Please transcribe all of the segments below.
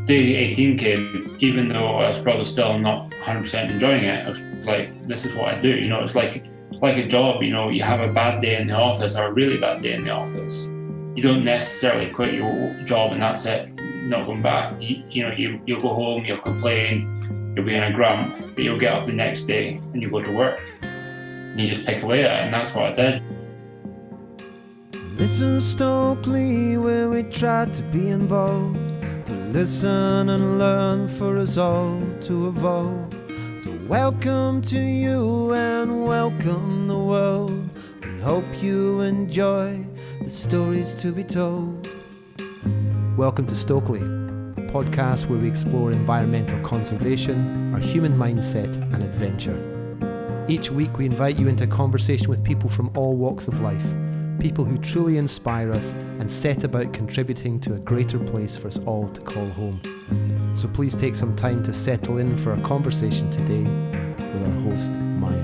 day 18 came, even though I was probably still not 100% enjoying it, I was like, this is what I do. It's like a job. You have a bad day in the office or a really bad day in the office. You don't necessarily quit your job and that's it, not going back. You'll go home, you'll complain, you'll be in a grump, but you'll get up the next day and you go to work and you just pick away at it, and that's what I did. Listen, Stokely, where we tried to be involved, to listen and learn for us all to evolve. So welcome to you and welcome the world. We hope you enjoy the stories to be told. Welcome to Stokely, a podcast where we explore environmental conservation, our human mindset and adventure. Each week we invite you into conversation with people from all walks of life, people who truly inspire us and set about contributing to a greater place for us all to call home. So please take some time to settle in for our conversation today with our host, Maya.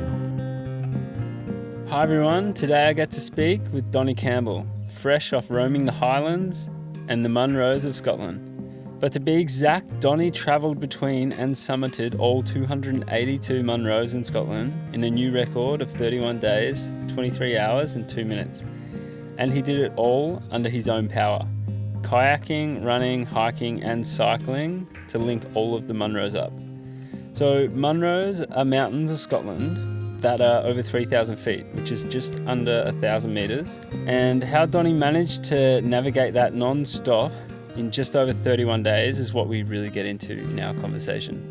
Hi everyone, today I get to speak with Donnie Campbell, fresh off roaming the Highlands and the Munros of Scotland. But to be exact, Donnie travelled between and summited all 282 Munros in Scotland in a new record of 31 days, 23 hours and 2 minutes. And he did it all under his own power. Kayaking, running, hiking and cycling to link all of the Munros up. So Munros are mountains of Scotland that are over 3,000 feet, which is just under 1,000 metres. And how Donnie managed to navigate that non-stop in just over 31 days is what we really get into in our conversation.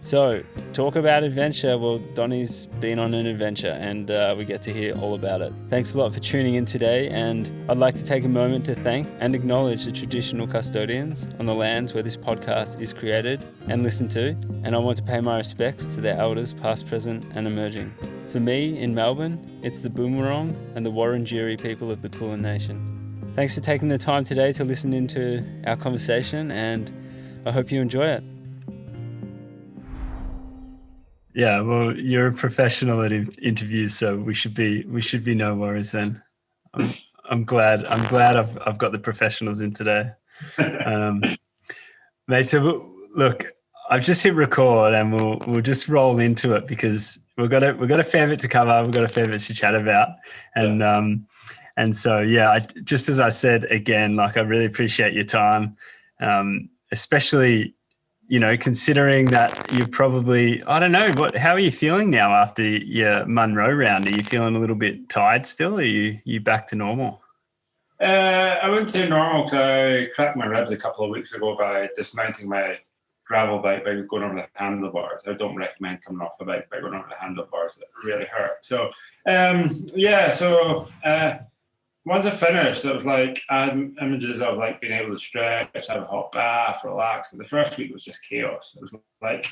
So, talk about adventure. Well, Donnie's been on an adventure and we get to hear all about it. Thanks a lot for tuning in today, and I'd like to take a moment to thank and acknowledge the traditional custodians on the lands where this podcast is created and listened to, and I want to pay my respects to their elders past, present and emerging. For me, in Melbourne, it's the Boomerang and the Wurundjeri people of the Kulin Nation. Thanks for taking the time today to listen into our conversation, and I hope you enjoy it. Yeah, well, you're a professional at interviews, so we should be no worries then. I'm glad I've got the professionals in today. Mate, so look, I've just hit record and we'll just roll into it because we've got a fair bit to cover, we've got a fair bit to chat about, and so yeah, just as I said again, like I really appreciate your time, especially, considering that you're probably, I don't know, how are you feeling now after your Munro round? Are you feeling a little bit tired still, or are you back to normal? I wouldn't say normal because I cracked my ribs a couple of weeks ago by dismounting my gravel bike by going over the handlebars. I don't recommend coming off a bike by going over the handlebars. That really hurt. So, once I finished, it was like I had images of like being able to stretch, have a hot bath, relax. And the first week was just chaos. It was like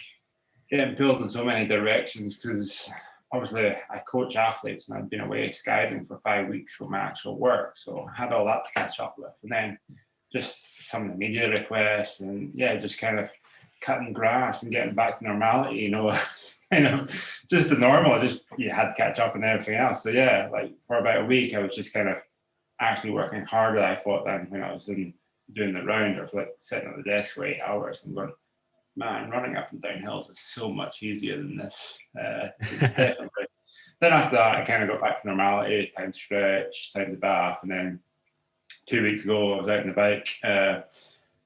getting pulled in so many directions because obviously I coach athletes and I'd been away skydiving for 5 weeks from my actual work. So I had all that to catch up with. And then just some of the media requests and just kind of cutting grass and getting back to normality, just the normal, just you had to catch up and everything else. So yeah, like for about a week, I was just kind of actually working harder than I thought then when I was doing the round. I was like sitting at the desk for 8 hours and going, man, running up and down hills is so much easier than this. Definitely. Then after that, I kind of got back to normality, time to stretch, time to bath. And then 2 weeks ago, I was out on the bike,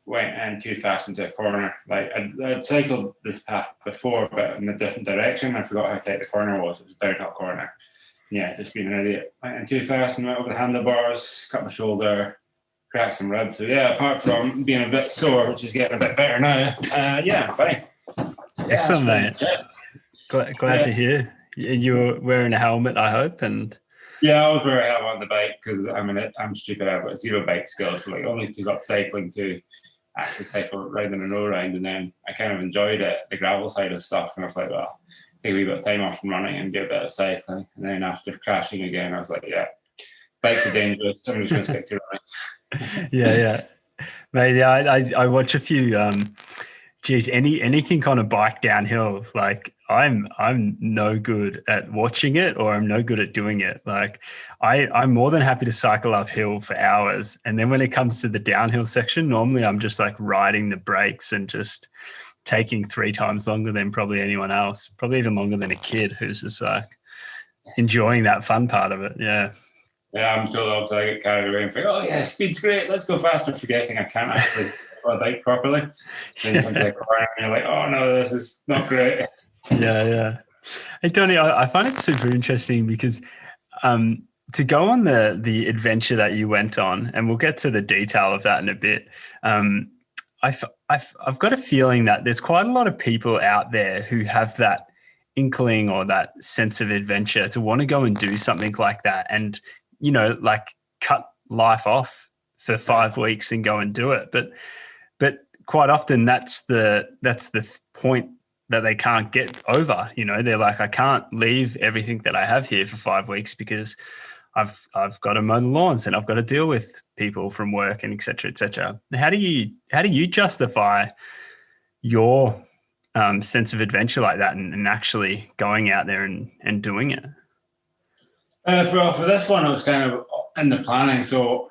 went in too fast into a corner. Like I'd cycled this path before, but in a different direction. I forgot how tight the corner was. It was a downhill corner. Yeah, just being an idiot. Went in too fast and went over the handlebars, cut my shoulder, cracked some ribs. So yeah, apart from being a bit sore, which is getting a bit better now, I'm fine. Excellent, mate. Glad to hear. You were wearing a helmet, I hope, and yeah, I was wearing a helmet on the bike because I'm stupid. I've got zero bike skills, so like only took up cycling to actually cycle right in a no round, and then I kind of enjoyed it, the gravel side of stuff, and I was like, well, take a wee bit of time off from running and do a bit of cycling. And then after crashing again, I was like, yeah, bikes are dangerous. I'm just going to stick to running. Yeah. Mate, I watch a few geez, anything on a bike downhill, like I'm no good at watching it, or I'm no good at doing it. Like I'm more than happy to cycle uphill for hours. And then when it comes to the downhill section, normally I'm just like riding the brakes and just taking 3 times longer than probably anyone else, probably even longer than a kid who's just like enjoying that fun part of it. Yeah. Yeah, I'm totally opposite. I get carried away and think, oh yeah, speed's great, let's go faster, forgetting I can't actually ride a bike properly. Then you come to the corner and you're like, oh no, this is not great. Yeah. Hey, Donnie, I find it super interesting because to go on the adventure that you went on, and we'll get to the detail of that in a bit, I've got a feeling that there's quite a lot of people out there who have that inkling or that sense of adventure to want to go and do something like that, and like cut life off for 5 weeks and go and do it. But quite often that's the point that they can't get over. They're like, I can't leave everything that I have here for 5 weeks because I've got to mow the lawns and I've got to deal with people from work and et cetera, et cetera. How do you justify your sense of adventure like that and actually going out there and doing it? For this one, it was kind of in the planning. So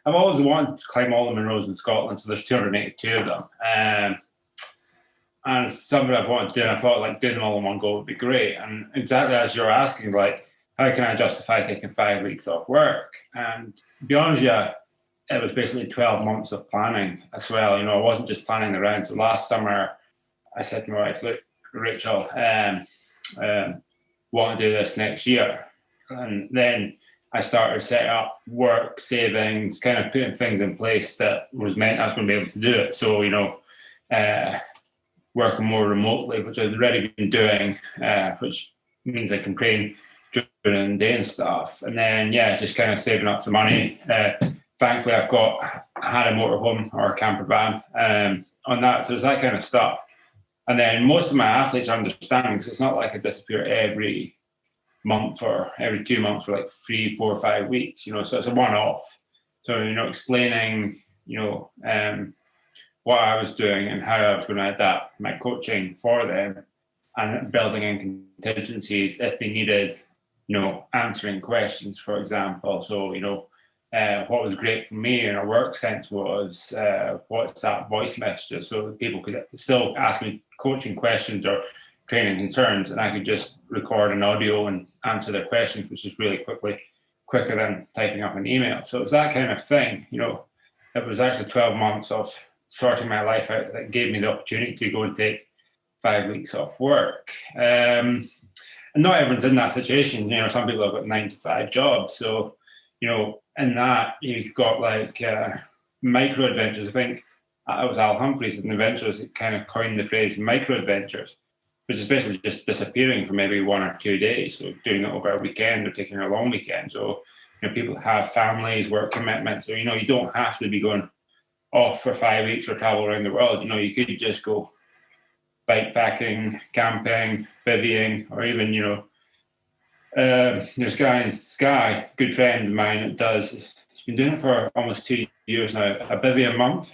I've always wanted to climb all the Munros in Scotland. So there's 282 of them. And it's something I've wanted to do. And I thought like doing them all in one go would be great. And exactly as you're asking, like, how can I justify taking 5 weeks off work? And to be honest with you, it was basically 12 months of planning as well. I wasn't just planning around. So last summer, I said to my wife, look, Rachel, want to do this next year. And then I started setting up work, savings, kind of putting things in place that was meant I was going to be able to do it. So, working more remotely, which I've already been doing, which means I can train during the day and stuff. And then, just kind of saving up some money. Thankfully, I had a motorhome or a camper van on that. So it's that kind of stuff. And then most of my athletes understand, because it's not like I disappear every month or every 2 months for like 3, 4, 5 weeks, so it's a one-off. So, explaining, what I was doing and how I was going to adapt my coaching for them, and building in contingencies if they needed, answering questions, for example. So, what was great for me in a work sense was WhatsApp voice messages, so people could still ask me coaching questions or training concerns, and I could just record an audio and answer their questions, which is really quicker than typing up an email. So it was that kind of thing. It was actually 12 months of sorting my life out that gave me the opportunity to go and take 5 weeks off work. And not everyone's in that situation. Some people have got 9 to 5 jobs. So, in that, you've got like micro adventures. I think it was Al Humphreys in Adventures that kind of coined the phrase micro adventures, which is basically just disappearing for maybe 1 or 2 days. So doing it over a weekend or taking a long weekend. So, people have families, work commitments. So, you don't have to be going off for 5 weeks or travel around the world. You could just go bike packing, camping, bivvying, or even, there's a guy in Skye, good friend of mine that does, he's been doing it for almost 2 years now, a bivvy a month.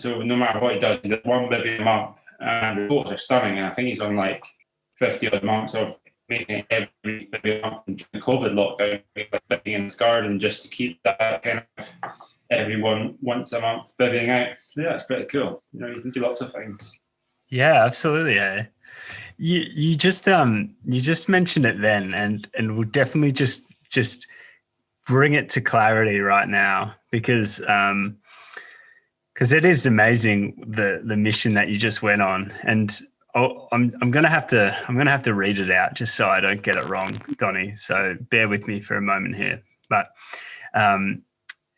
So no matter what he does 1 bivvy a month. And the photos are stunning. And I think he's on like 50 odd months of making every bivvy a month in the COVID lockdown, bivvying in his garden just to keep that kind of everyone once a month bivvying out. So yeah, it's pretty cool. You can do lots of things. Yeah, absolutely. Yeah. You just mentioned it then, and we'll definitely just bring it to clarity right now, because it is amazing the mission that you just went on, and I'm gonna have to read it out just so I don't get it wrong, Donnie. So bear with me for a moment here, but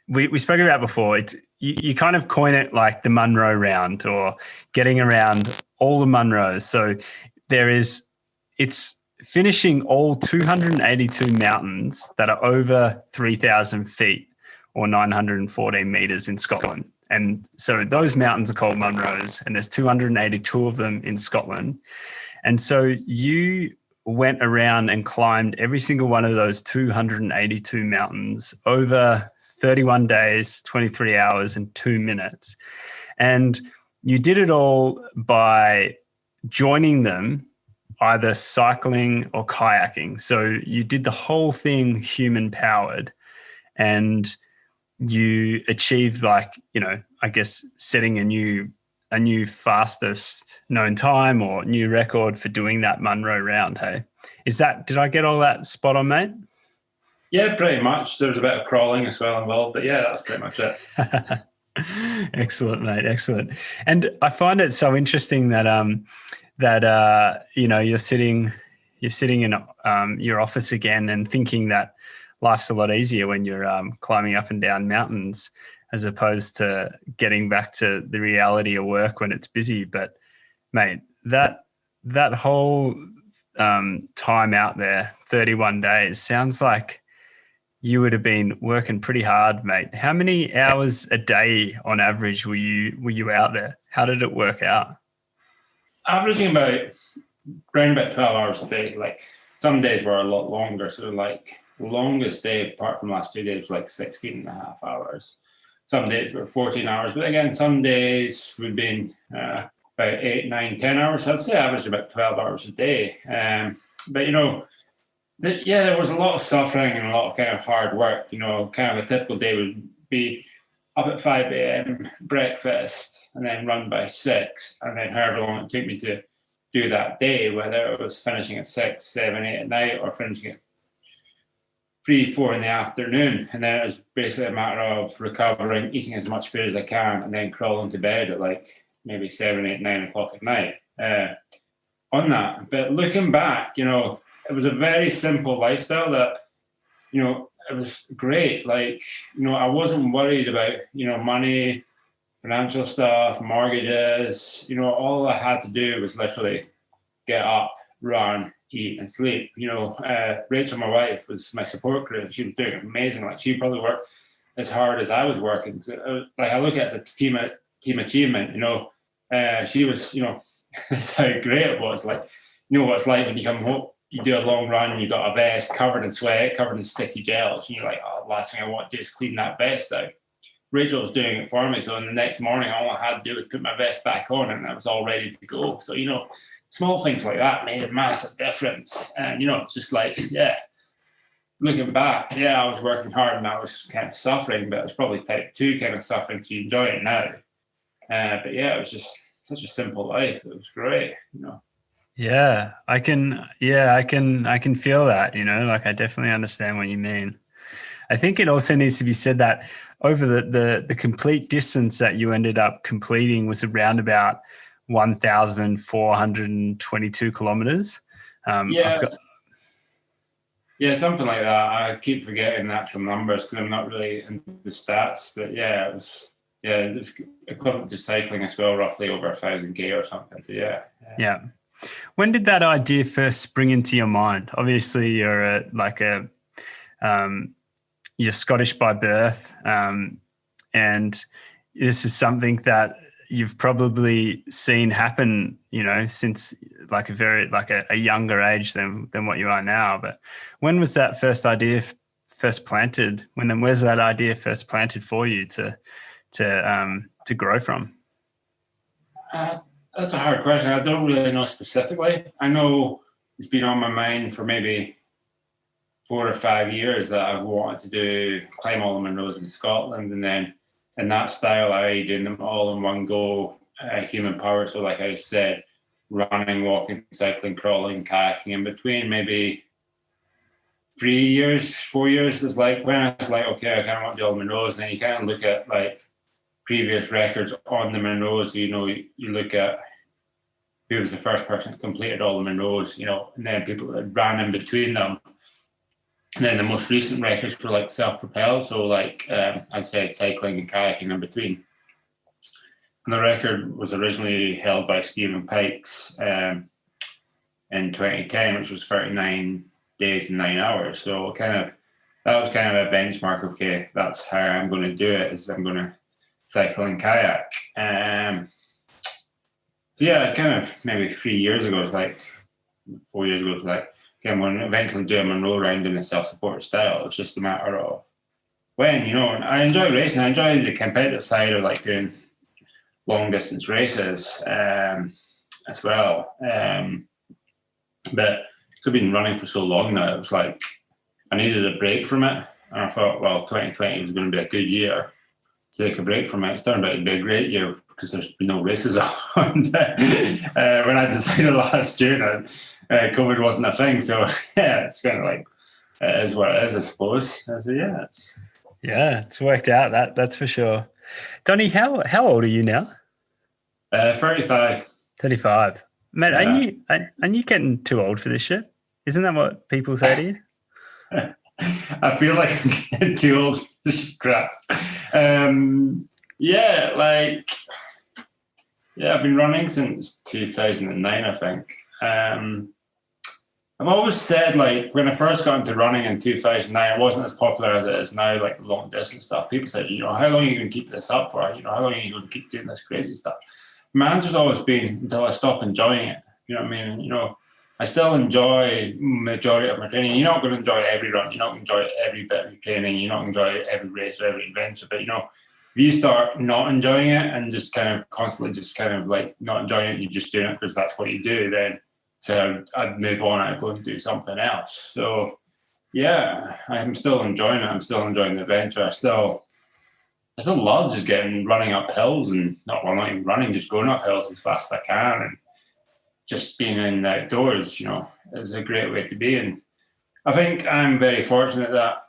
we spoke about before. It's you kind of coin it like the Munro round, or getting around all the Munros. So it's finishing all 282 mountains that are over 3,000 feet or 914 meters in Scotland. And so those mountains are called Munros, and there's 282 of them in Scotland. And so you went around and climbed every single one of those 282 mountains over 31 days, 23 hours and 2 minutes. And you did it all by joining them, either cycling or kayaking. So you did the whole thing human powered, and you achieved, like, you know, I guess setting a new fastest known time or new record for doing that Munro round. Hey, did I get all that spot on, mate? Yeah, pretty much. There was a bit of crawling as well involved, but yeah, that's pretty much it. Excellent, mate. Excellent. And I find it so interesting that you know, you're sitting in your office again and thinking that life's a lot easier when you're climbing up and down mountains, as opposed to getting back to the reality of work when it's busy. But mate, that whole time out there, 31 days, sounds like you would have been working pretty hard, mate. How many hours a day on average were you out there? How did it work out? Averaging around about 12 hours a day. Like, some days were a lot longer. So like the longest day apart from the last 2 days was like 16 and a half hours. Some days were 14 hours, but again, some days would been about 8, 9, 10 hours. So I'd say I averaged about 12 hours a day. But you know, there was a lot of suffering and a lot of kind of hard work. You know, kind of a typical day would be up at 5 a.m., breakfast, and then run by 6, and then however long it took me to do that day, whether it was finishing at 6, 7, 8 at night or finishing at 3, 4 in the afternoon. And then it was basically a matter of recovering, eating as much food as I can, and then crawling to bed at like maybe 7, 8, 9 o'clock at night on that. But looking back, you know, it was a very simple lifestyle that, you know, it was great. Like, you know, I wasn't worried about, you know, money, financial stuff, mortgages. You know, all I had to do was literally get up, run, eat, and sleep. You know, Rachel, my wife, was my support group. She was doing amazing. Like, she probably worked as hard as I was working. So, like, I look at it as a team achievement. You know, she was, you know, that's how great it was. Like, you know what it's like when you come home, you do a long run and you've got a vest covered in sweat, covered in sticky gels, and you're like, oh, the last thing I want to do is clean that vest out. Rachel was doing it for me, so the next morning all I had to do was put my vest back on and I was all ready to go. So, you know, small things like that made a massive difference. And, you know, it's just like, yeah, looking back, yeah, I was working hard and I was kind of suffering, but it was probably type 2 kind of suffering, so you enjoy it now. But yeah, it was just such a simple life. It was great, you know. Yeah, I can feel that, you know, like I definitely understand what you mean. I think it also needs to be said that over the complete distance that you ended up completing was around about 1,422 kilometers. Yeah, something like that. I keep forgetting the actual numbers because I'm not really into the stats, but yeah, it was equivalent to cycling as well, roughly over 1,000 or something. So yeah. When did that idea first spring into your mind? Obviously, you're you're Scottish by birth, and this is something that you've probably seen happen, you know, since like a younger age than what you are now. But when was that first idea first planted? Where's that idea first planted for you to grow from? That's a hard question. I don't really know specifically. I know it's been on my mind for maybe 4 or 5 years that I've wanted to climb all the Munros in Scotland, and then in that style, doing them all in one go, human power. So like I said, running, walking, cycling, crawling, kayaking in between. Maybe 3 years, 4 years is like when I was like, okay, I kind of want to do all the Munros, and then you kind of look at like previous records on the Munros. You know, you look at who was the first person that completed all the Munros, you know, and then people that ran in between them. And then the most recent records were like self-propelled, so like I said, cycling and kayaking in between. And the record was originally held by Stephen Pikes in 2010, which was 39 days and 9 hours. So that was kind of a benchmark. Okay, that's how I'm going to do it. Is I'm going to cycle and kayak. So yeah, it's kind of maybe 3 years ago. It's like 4 years ago. It's like, okay, I'm going to eventually do a Munro round in a self-support style. It's just a matter of when, you know. And I enjoy racing. I enjoy the competitive side of like doing long distance races as well. But because I've been running for so long now, it was like I needed a break from it. And I thought, well, 2020 was going to be a good year to take a break from it. It's turned out to be a great year because there's been no races on. When I decided last June, COVID wasn't a thing. So, yeah, it's kind of like, it is what it is, I suppose. So, it's worked out, that's for sure. Donnie, how old are you now? 35. 35. Mate, Yeah. aren't you getting too old for this shit? Isn't that what people say to you? I feel like I'm getting too old for this crap. I've been running since 2009, I think. I've always said, like, when I first got into running in 2009, it wasn't as popular as it is now, like long distance stuff. People said, how long are you going to keep this up for? How long are you going to keep doing this crazy stuff? My answer's always been until I stop enjoying it. You know what I mean? I still enjoy majority of my training. You're not going to enjoy every run. You're not going to enjoy every bit of your training. You're not going to enjoy every race or every adventure. But, if you start not enjoying it and just kind of constantly just kind of like not enjoying it, you're just doing it because that's what you do, then so I'd move on. I'd go and do something else. So, yeah, I'm still enjoying it. I'm still enjoying the adventure. I still love just running up hills and not even running, just going up hills as fast as I can and just being in the outdoors, is a great way to be. And I think I'm very fortunate that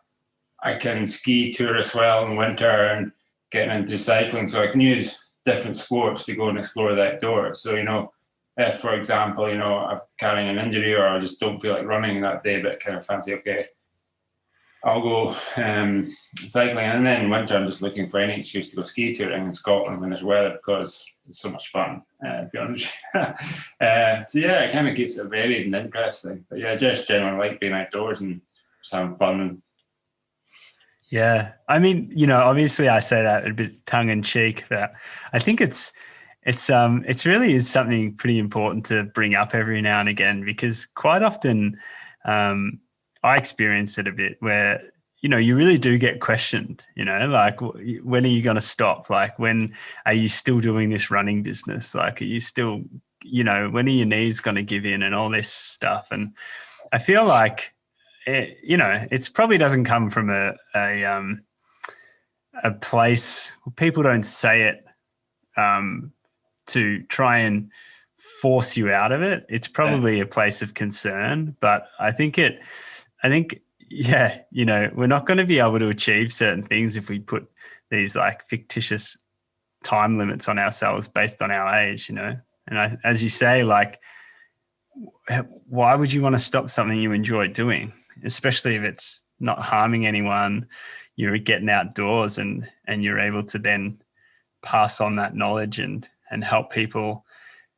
I can ski tour as well in winter and getting into cycling. So I can use different sports to go and explore the outdoors. So, if, for example, I'm carrying an injury or I just don't feel like running that day, but kind of fancy, okay, I'll go cycling. And then in winter, I'm just looking for any excuse to go ski touring in Scotland when there's weather because it's so much fun, to be honest. It kind of keeps it varied and interesting. But yeah, just generally like being outdoors and just having fun. Yeah. I mean, obviously I say that a bit tongue in cheek, but I think it's really is something pretty important to bring up every now and again, because quite often I experience it a bit where, you really do get questioned, like, when are you going to stop? Like, when are you still doing this running business? Like, are you still, when are your knees going to give in and all this stuff? And I feel like, it probably doesn't come from a place, people don't say it to try and force you out of it. It's probably a place of concern, but I think, we're not going to be able to achieve certain things if we put these like fictitious time limits on ourselves based on our age, And as you say, like, why would you want to stop something you enjoy doing, especially if it's not harming anyone? You're getting outdoors and you're able to then pass on that knowledge and help people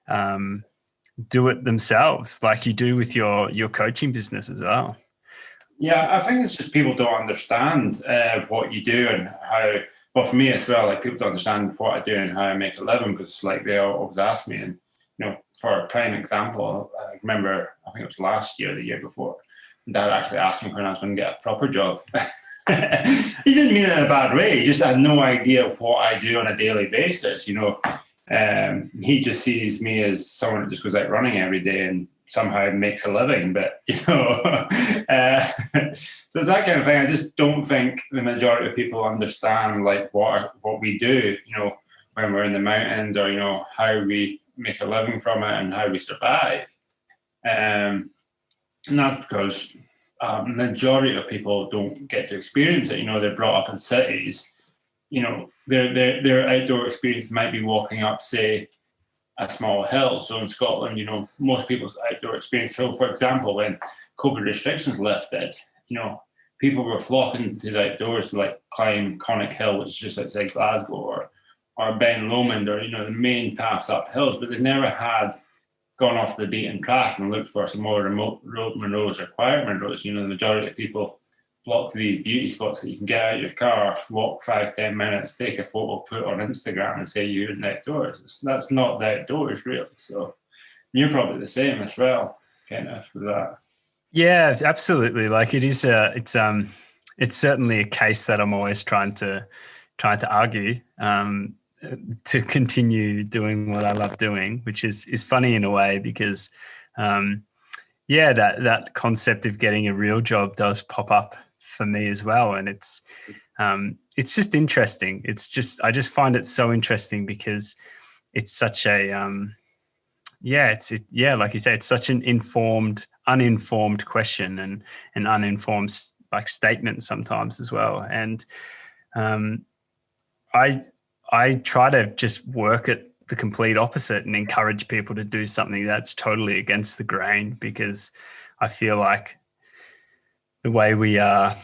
do it themselves, like you do with your coaching business as well. Yeah, I think it's just people don't understand what you do and how. Well, for me as well, like, people don't understand what I do and how I make a living, because like they always ask me. And for a prime example, I remember, I think it was last year, the year before, Dad actually asked me when I was going to get a proper job. He didn't mean it in a bad way. He just had no idea what I do on a daily basis. He just sees me as someone that just goes out running every day and somehow makes a living. But so it's that kind of thing. I just don't think the majority of people understand like what we do. When we're in the mountains, or how we make a living from it and how we survive. And that's because majority of people don't get to experience it. They're brought up in cities. Their outdoor experience might be walking up, say, a small hill. So in Scotland, most people's outdoor experience. So, for example, when COVID restrictions lifted, people were flocking to the outdoors to like climb Conic Hill, which is just outside Glasgow, or Ben Lomond, or the main paths up hills. But they never had gone off the beaten track and looked for some more remote road Munros or quiet Munros. The majority of people flock to these beauty spots that you can get out of your car, walk 5-10 minutes, take a photo, put it on Instagram and say you're in the outdoors. That's not the outdoors, really. So you're probably the same as well, kind of, with that. Yeah, absolutely. Like, it is it's certainly a case that I'm always trying to argue, to continue doing what I love doing, which is funny in a way because, that concept of getting a real job does pop up for me as well, and it's just interesting. I just find it so interesting because it's such a like you say, it's such an uninformed question and an uninformed like statement sometimes as well. And I try to just work at the complete opposite and encourage people to do something that's totally against the grain, because I feel like the way we are,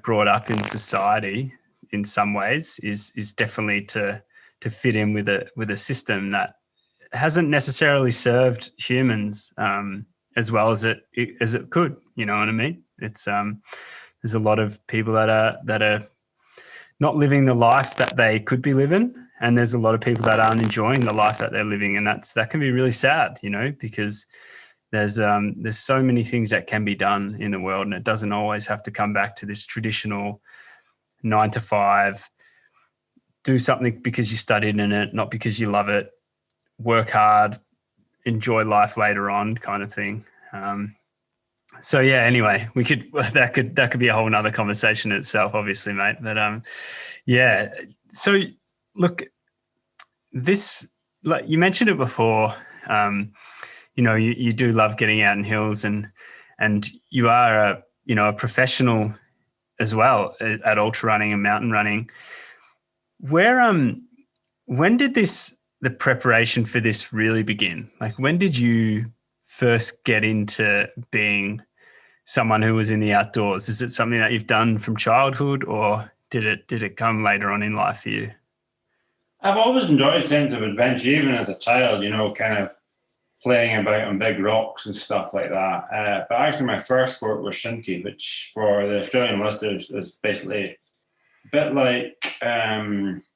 brought up in society in some ways is definitely to fit in with a system that hasn't necessarily served humans as well as it could. You know what I mean? It's there's a lot of people that are not living the life that they could be living, and there's a lot of people that aren't enjoying the life that they're living, and that can be really sad, because there's so many things that can be done in the world, and it doesn't always have to come back to this traditional 9 to 5. Do something because you studied in it, not because you love it. Work hard, enjoy life later on, kind of thing. So yeah, anyway, that could be a whole nother conversation in itself, obviously, mate. But so look, this, like you mentioned it before, you do love getting out in hills, and you are a professional as well at ultra running and mountain running. When did the preparation for this really begin? Like, when did you first get into being someone who was in the outdoors? Is it something that you've done from childhood, or did it come later on in life for you? I've always enjoyed a sense of adventure, even as a child, kind of playing about on big rocks and stuff like that. But actually my first sport was shinty, which for the Australian listeners is basically a bit like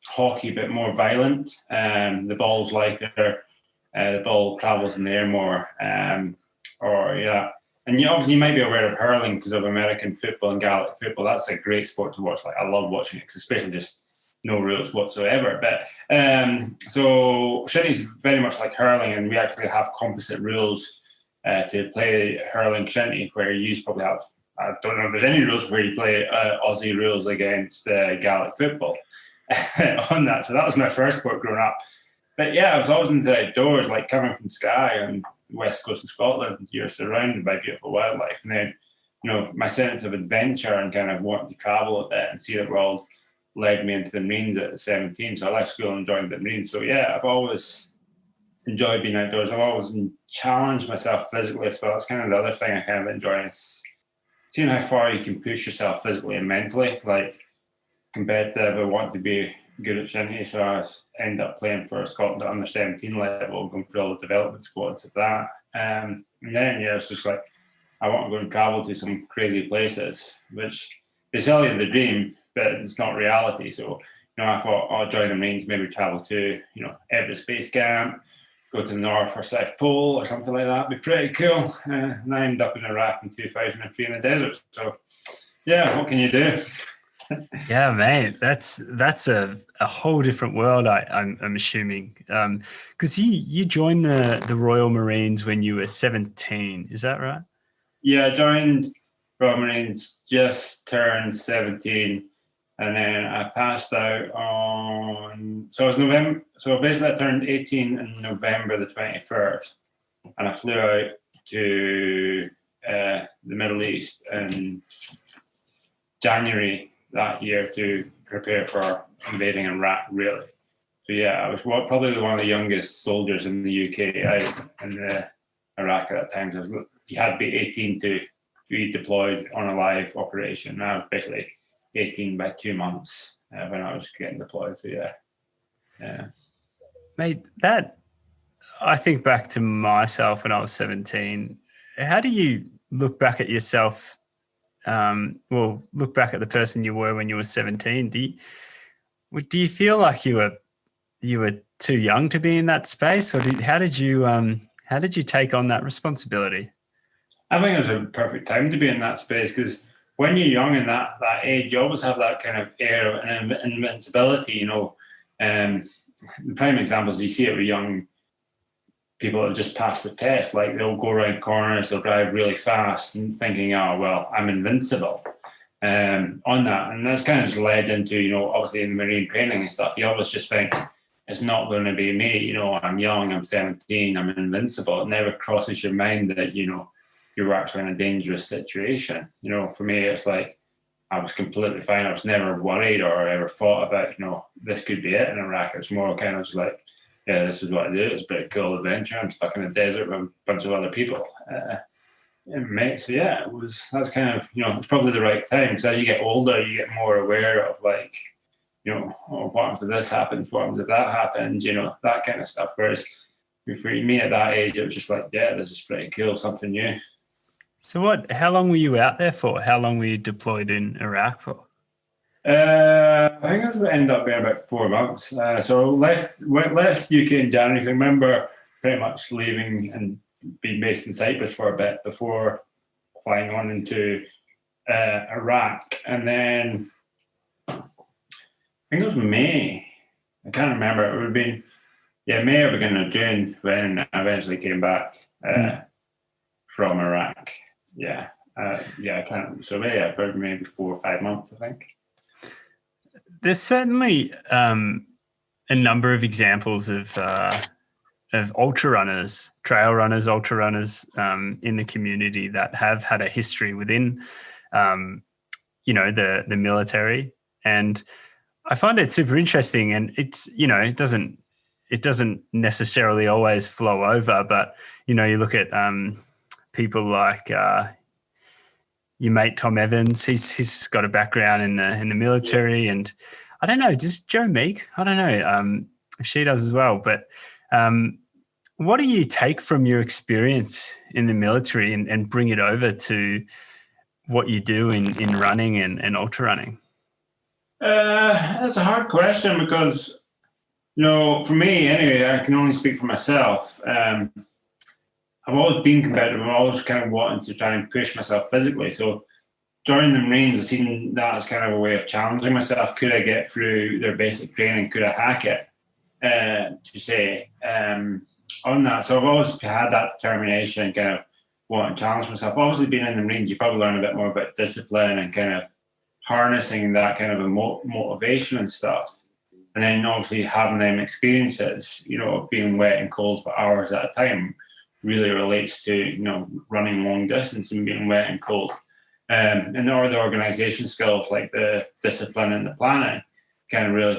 hockey, a bit more violent. The ball's lighter, the ball travels in the air more. And you might be aware of hurling because of American football and Gaelic football. That's a great sport to watch. Like, I love watching it because it's basically just no rules whatsoever. But so shinty is very much like hurling, and we actually have composite rules to play hurling shinty, where you probably have, I don't know if there's any rules where you play Aussie rules against Gaelic football on that. So that was my first sport growing up. But yeah, I was always into the outdoors, like coming from Skye and west coast of Scotland. You're surrounded by beautiful wildlife. And then, my sense of adventure and kind of wanting to travel a bit and see the world led me into the Marines at 17. So I left school and joined the Marines. So yeah, I've always enjoyed being outdoors. I've always challenged myself physically as well. That's kind of the other thing I kind of enjoy, is seeing how far you can push yourself physically and mentally. Like, competitive, I want to be good at shinty, so I end up playing for Scotland at under 17 level, going through all the development squads at that. And then, it's just like, I want to go and travel to some crazy places, which is only the dream, but it's not reality. So, I thought I'll join the Marines, maybe travel to, Everest Base Camp, go to the North or South Pole or something like that. It'd be pretty cool. And I ended up in Iraq in 2003 in the desert. So, yeah, what can you do? Yeah, mate, that's a whole different world. I'm assuming, because you joined the Royal Marines when you were 17. Is that right? Yeah, I joined Royal Marines, just turned 17, and then I passed out on. So it was November. So basically, I turned 18 in November the 21st, and I flew out to the Middle East in January that year to prepare for invading Iraq, really. So yeah, I was probably one of the youngest soldiers in the UK in Iraq at that time. So you had to be 18 to be deployed on a live operation. I was basically 18 by 2 months when I was getting deployed. So yeah. Mate, I think back to myself when I was 17. How do you look back at yourself? Look back at the person you were when you were 17. Do you feel like you were too young to be in that space, or how did you take on that responsibility? I think it was a perfect time to be in that space, because when you're young in that age, you always have that kind of air of invincibility. The prime examples, you see it with young people that have just passed the test. Like they'll go around corners, they'll drive really fast and thinking, oh, well, I'm invincible on that. And that's kind of just led into, obviously in marine training and stuff, you always just think, it's not going to be me. I'm young, I'm 17, I'm invincible. It never crosses your mind that, you're actually in a dangerous situation. For me, it's like, I was completely fine. I was never worried or ever thought about, this could be it in Iraq. It's more kind of just like, yeah, this is what I do. It's a pretty cool adventure. I'm stuck in a desert with a bunch of other people. So yeah, that's kind of, it's probably the right time, because as you get older, you get more aware of like, what happens if this happens? What happens if that happens? That kind of stuff. Whereas for me at that age, it was just like, yeah, this is pretty cool, something new. So how long were you out there for? How long were you deployed in Iraq for? I think it ended up being about 4 months. So left UK in January. I remember pretty much leaving and being based in Cyprus for a bit before flying on into Iraq. And then I think it was May. I can't remember. It would have been, May or beginning of June when I eventually came back from Iraq. I can't. So probably maybe 4 or 5 months, I think. There's certainly a number of examples of ultra runners, trail runners, ultra runners in the community that have had a history within, the military. And I find it super interesting. And it's, it doesn't necessarily always flow over, but, you look at people like your mate Tom Evans. He's got a background in the military, and I don't know, does Jo Meek? I don't know if she does as well. But what do you take from your experience in the military and bring it over to what you do in running and ultra running? That's a hard question because, for me anyway, I can only speak for myself. I've always been competitive. I'm always kind of wanting to try and push myself physically. So during the Marines, I've seen that as kind of a way of challenging myself. Could I get through their basic training? Could I hack it? On that. So I've always had that determination and kind of want to challenge myself. Obviously, being in the Marines, you probably learn a bit more about discipline and kind of harnessing that kind of motivation and stuff. And then obviously having them experiences, being wet and cold for hours at a time really relates to, running long distance and being wet and cold. And the organization skills like the discipline and the planning kind of really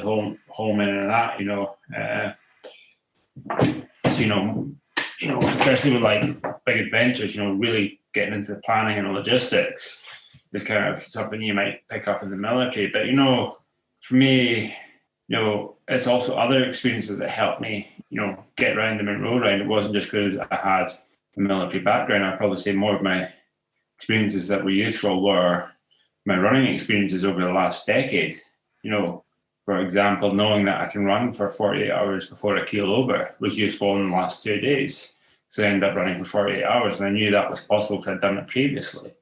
home in on that, especially with like big adventures, really getting into the planning and the logistics is kind of something you might pick up in the military. But, for me, it's also other experiences that helped me, get around the Munro round. It wasn't just because I had the military background. I'd probably say more of my experiences that were useful were my running experiences over the last decade. For example, knowing that I can run for 48 hours before I keel over was useful in the last 2 days. So I ended up running for 48 hours, and I knew that was possible because I'd done it previously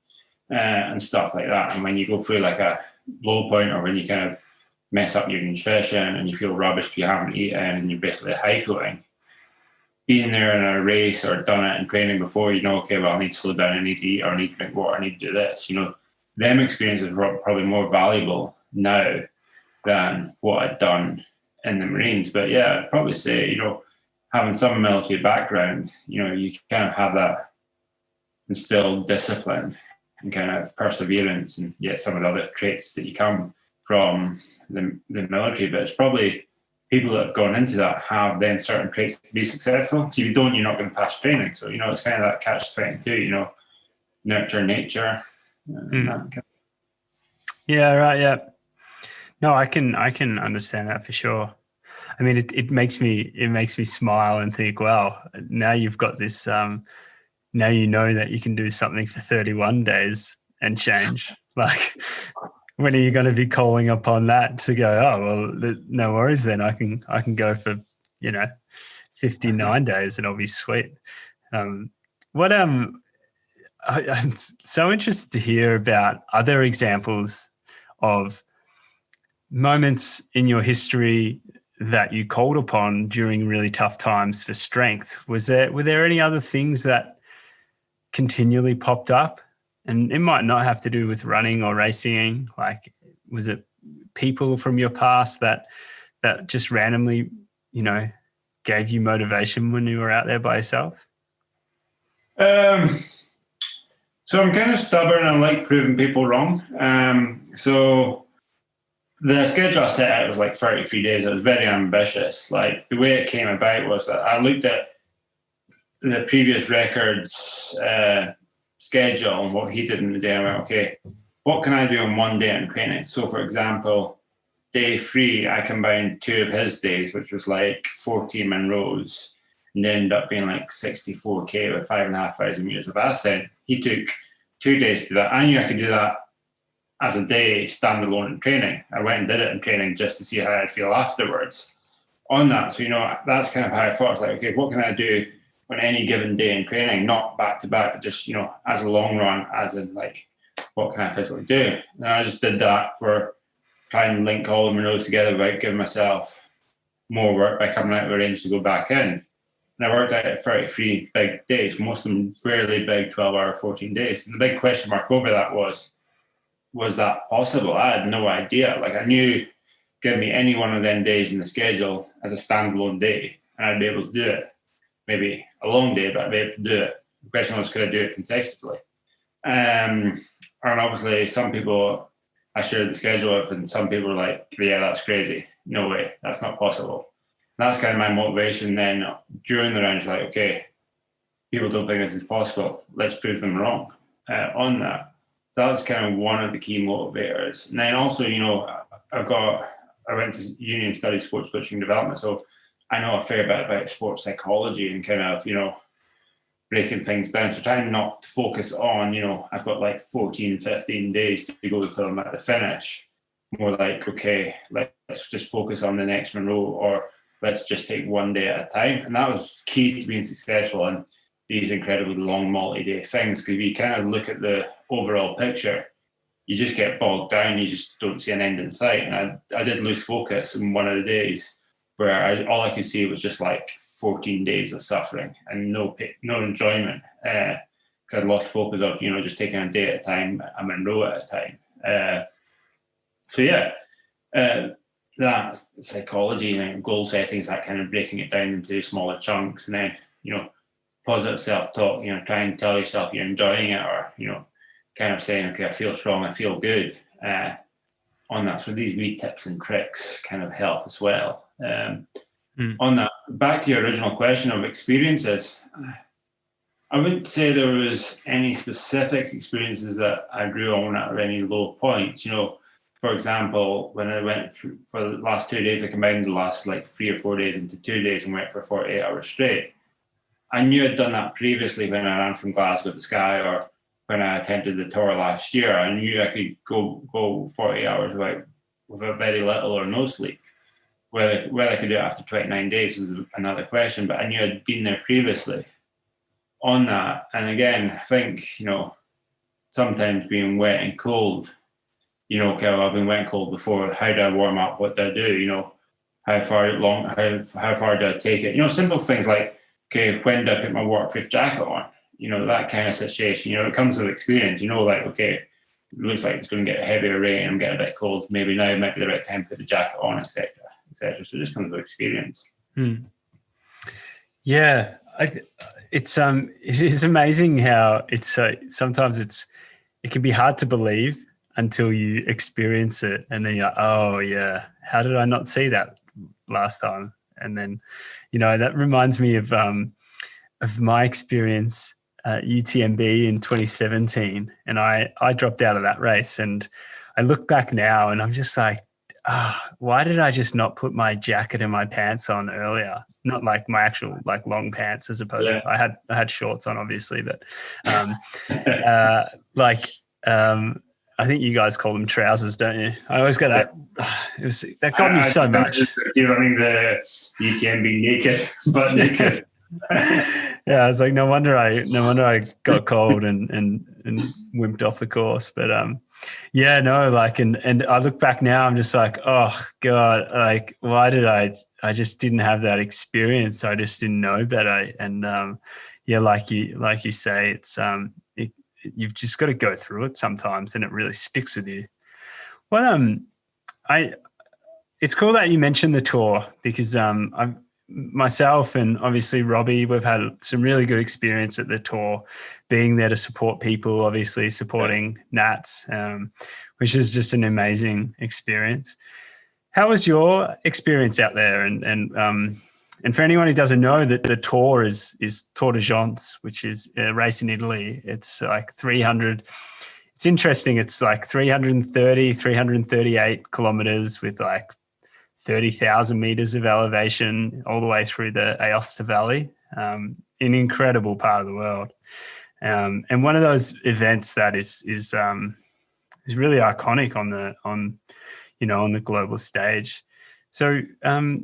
and stuff like that. And when you go through like a low point, or when you kind of mess up your nutrition and you feel rubbish because you haven't eaten and you're basically hypoing, being there in a race or done it in training before, okay, well, I need to slow down, I need to eat, or I need to drink water, I need to do this. Them experiences were probably more valuable now than what I'd done in the Marines. But yeah, I'd probably say, having some military background, you kind of have that instilled discipline and kind of perseverance, and some of the other traits that you come from the military. But it's probably people that have gone into that have then certain traits to be successful. So if you don't, you're not going to pass training. So, it's kind of that catch-22, nurture nature. Yeah, right, yeah. No, I can understand that for sure. I mean, it makes me smile and think, wow, now you've got this, now you know that you can do something for 31 days and change. Like, when are you going to be calling upon that to go, oh, well, no worries then, I can go for, 59 days and I'll be sweet. I'm so interested to hear about other examples of moments in your history that you called upon during really tough times for strength. Were there any other things that continually popped up? And it might not have to do with running or racing. Like, was it people from your past that just randomly, gave you motivation when you were out there by yourself? So I'm kind of stubborn and like proving people wrong. So the schedule I set out was like 33 days. It was very ambitious. Like, the way it came about was that I looked at the previous records schedule and what he did in the day. And I went, okay, what can I do on one day in training? So, for example, day 3, I combined 2 of his days, which was like 14 Munros, and they ended up being like 64K with 5,500 meters of ascent. He took 2 days to do that. I knew I could do that as a day standalone in training. I went and did it in training just to see how I'd feel afterwards on that. So, that's kind of how I thought. It's like, okay, what can I do on any given day in training, not back to back, but just, as a long run, as in like, what can I physically do? And I just did that for trying to link all of my notes together without giving myself more work by coming out of the range to go back in. And I worked out at 33 big days, most of them fairly big 12-hour, 14 days. And the big question mark over that was that possible? I had no idea. Like, I knew, give me any one of them days in the schedule as a standalone day, and I'd be able to do it. Maybe a long day, but I'd be able to do it. The question was, could I do it consecutively? And obviously, some people I shared the schedule with, and some people were like, yeah, that's crazy. No way, that's not possible. And that's kind of my motivation then during the round. Like, okay, people don't think this is possible. Let's prove them wrong on that. So that's kind of one of the key motivators. And then also, I went to uni and studied sports coaching development. So I know a fair bit about sports psychology and kind of, breaking things down. So trying not to focus on, I've got like 14, 15 days to go till I'm at the finish. More like, okay, let's just focus on the next Munro, or let's just take one day at a time. And that was key to being successful in these incredibly long multi-day things, because if you kind of look at the overall picture, you just get bogged down. You just don't see an end in sight. And I did lose focus in one of the days where all I could see was just like 14 days of suffering and no enjoyment, because I'd lost focus of, just taking a day at a time, a Munro at a time. That psychology and goal setting is that kind of breaking it down into smaller chunks, and then, positive self-talk, try and tell yourself you're enjoying it, or, kind of saying, okay, I feel strong, I feel good on that. So these wee tips and tricks kind of help as well. On that, back to your original question of experiences, I wouldn't say there was any specific experiences that I grew on at any low points. For example, when I went through for the last 2 days, I combined the last like 3 or 4 days into 2 days and went for 48 hours straight. I knew I'd done that previously when I ran from Glasgow to Skye, or when I attempted the tour last year. I knew I could go 40 hours with very little or no sleep. Whether I could do it after 29 days was another question, but I knew I'd been there previously on that. And again, I think, sometimes being wet and cold, okay, well, I've been wet and cold before. How do I warm up? What do I do? How far do I take it? Simple things like, okay, when do I put my waterproof jacket on? That kind of situation. It comes with experience. Like, okay, it looks like it's going to get heavier rain. I'm getting a bit cold. Maybe now might be the right time to put the jacket on, etc. So it just comes with experience. Yeah, it is amazing how it's sometimes it can be hard to believe until you experience it, and then you're like, oh yeah, how did I not see that last time? And then that reminds me of my experience at UTMB in 2017, and I dropped out of that race, and I look back now and I'm just like, why did I just not put my jacket and my pants on earlier? Not like my actual like long pants, as opposed to I had shorts on, obviously, but I think you guys call them trousers, don't you? I always get that. That got me so much. You're running the UTMB naked, but naked. Yeah, I was like, no wonder I got cold and wimped off the course. But Yeah, no, like, and I look back now, I'm just like, oh God, like, why did I just didn't have that experience. I just didn't know better. And yeah, like you say, it's you've just got to go through it sometimes, and it really sticks with you. Well, it's cool that you mentioned the tour, because I've myself and obviously Robbie, we've had some really good experience at the tour, being there to support people, obviously supporting Nats, which is just an amazing experience. How was your experience out there? And for anyone who doesn't know, that the tour is Tour de Gens, which is a race in Italy. It's like 300. It's interesting. It's like 338 kilometers with like 30,000 meters of elevation all the way through the Aosta Valley, an incredible part of the world. And one of those events that is really iconic on the global stage. So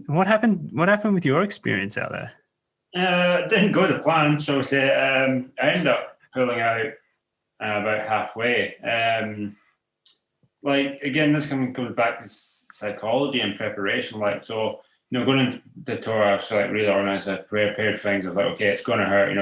what happened with your experience out there? Didn't go to plan, shall we say. I ended up pulling out about halfway. Like, again, this comes back to psychology and preparation. Like, so, going into the tour, I was like really organized. I prepared for things. I was like, okay, it's going to hurt.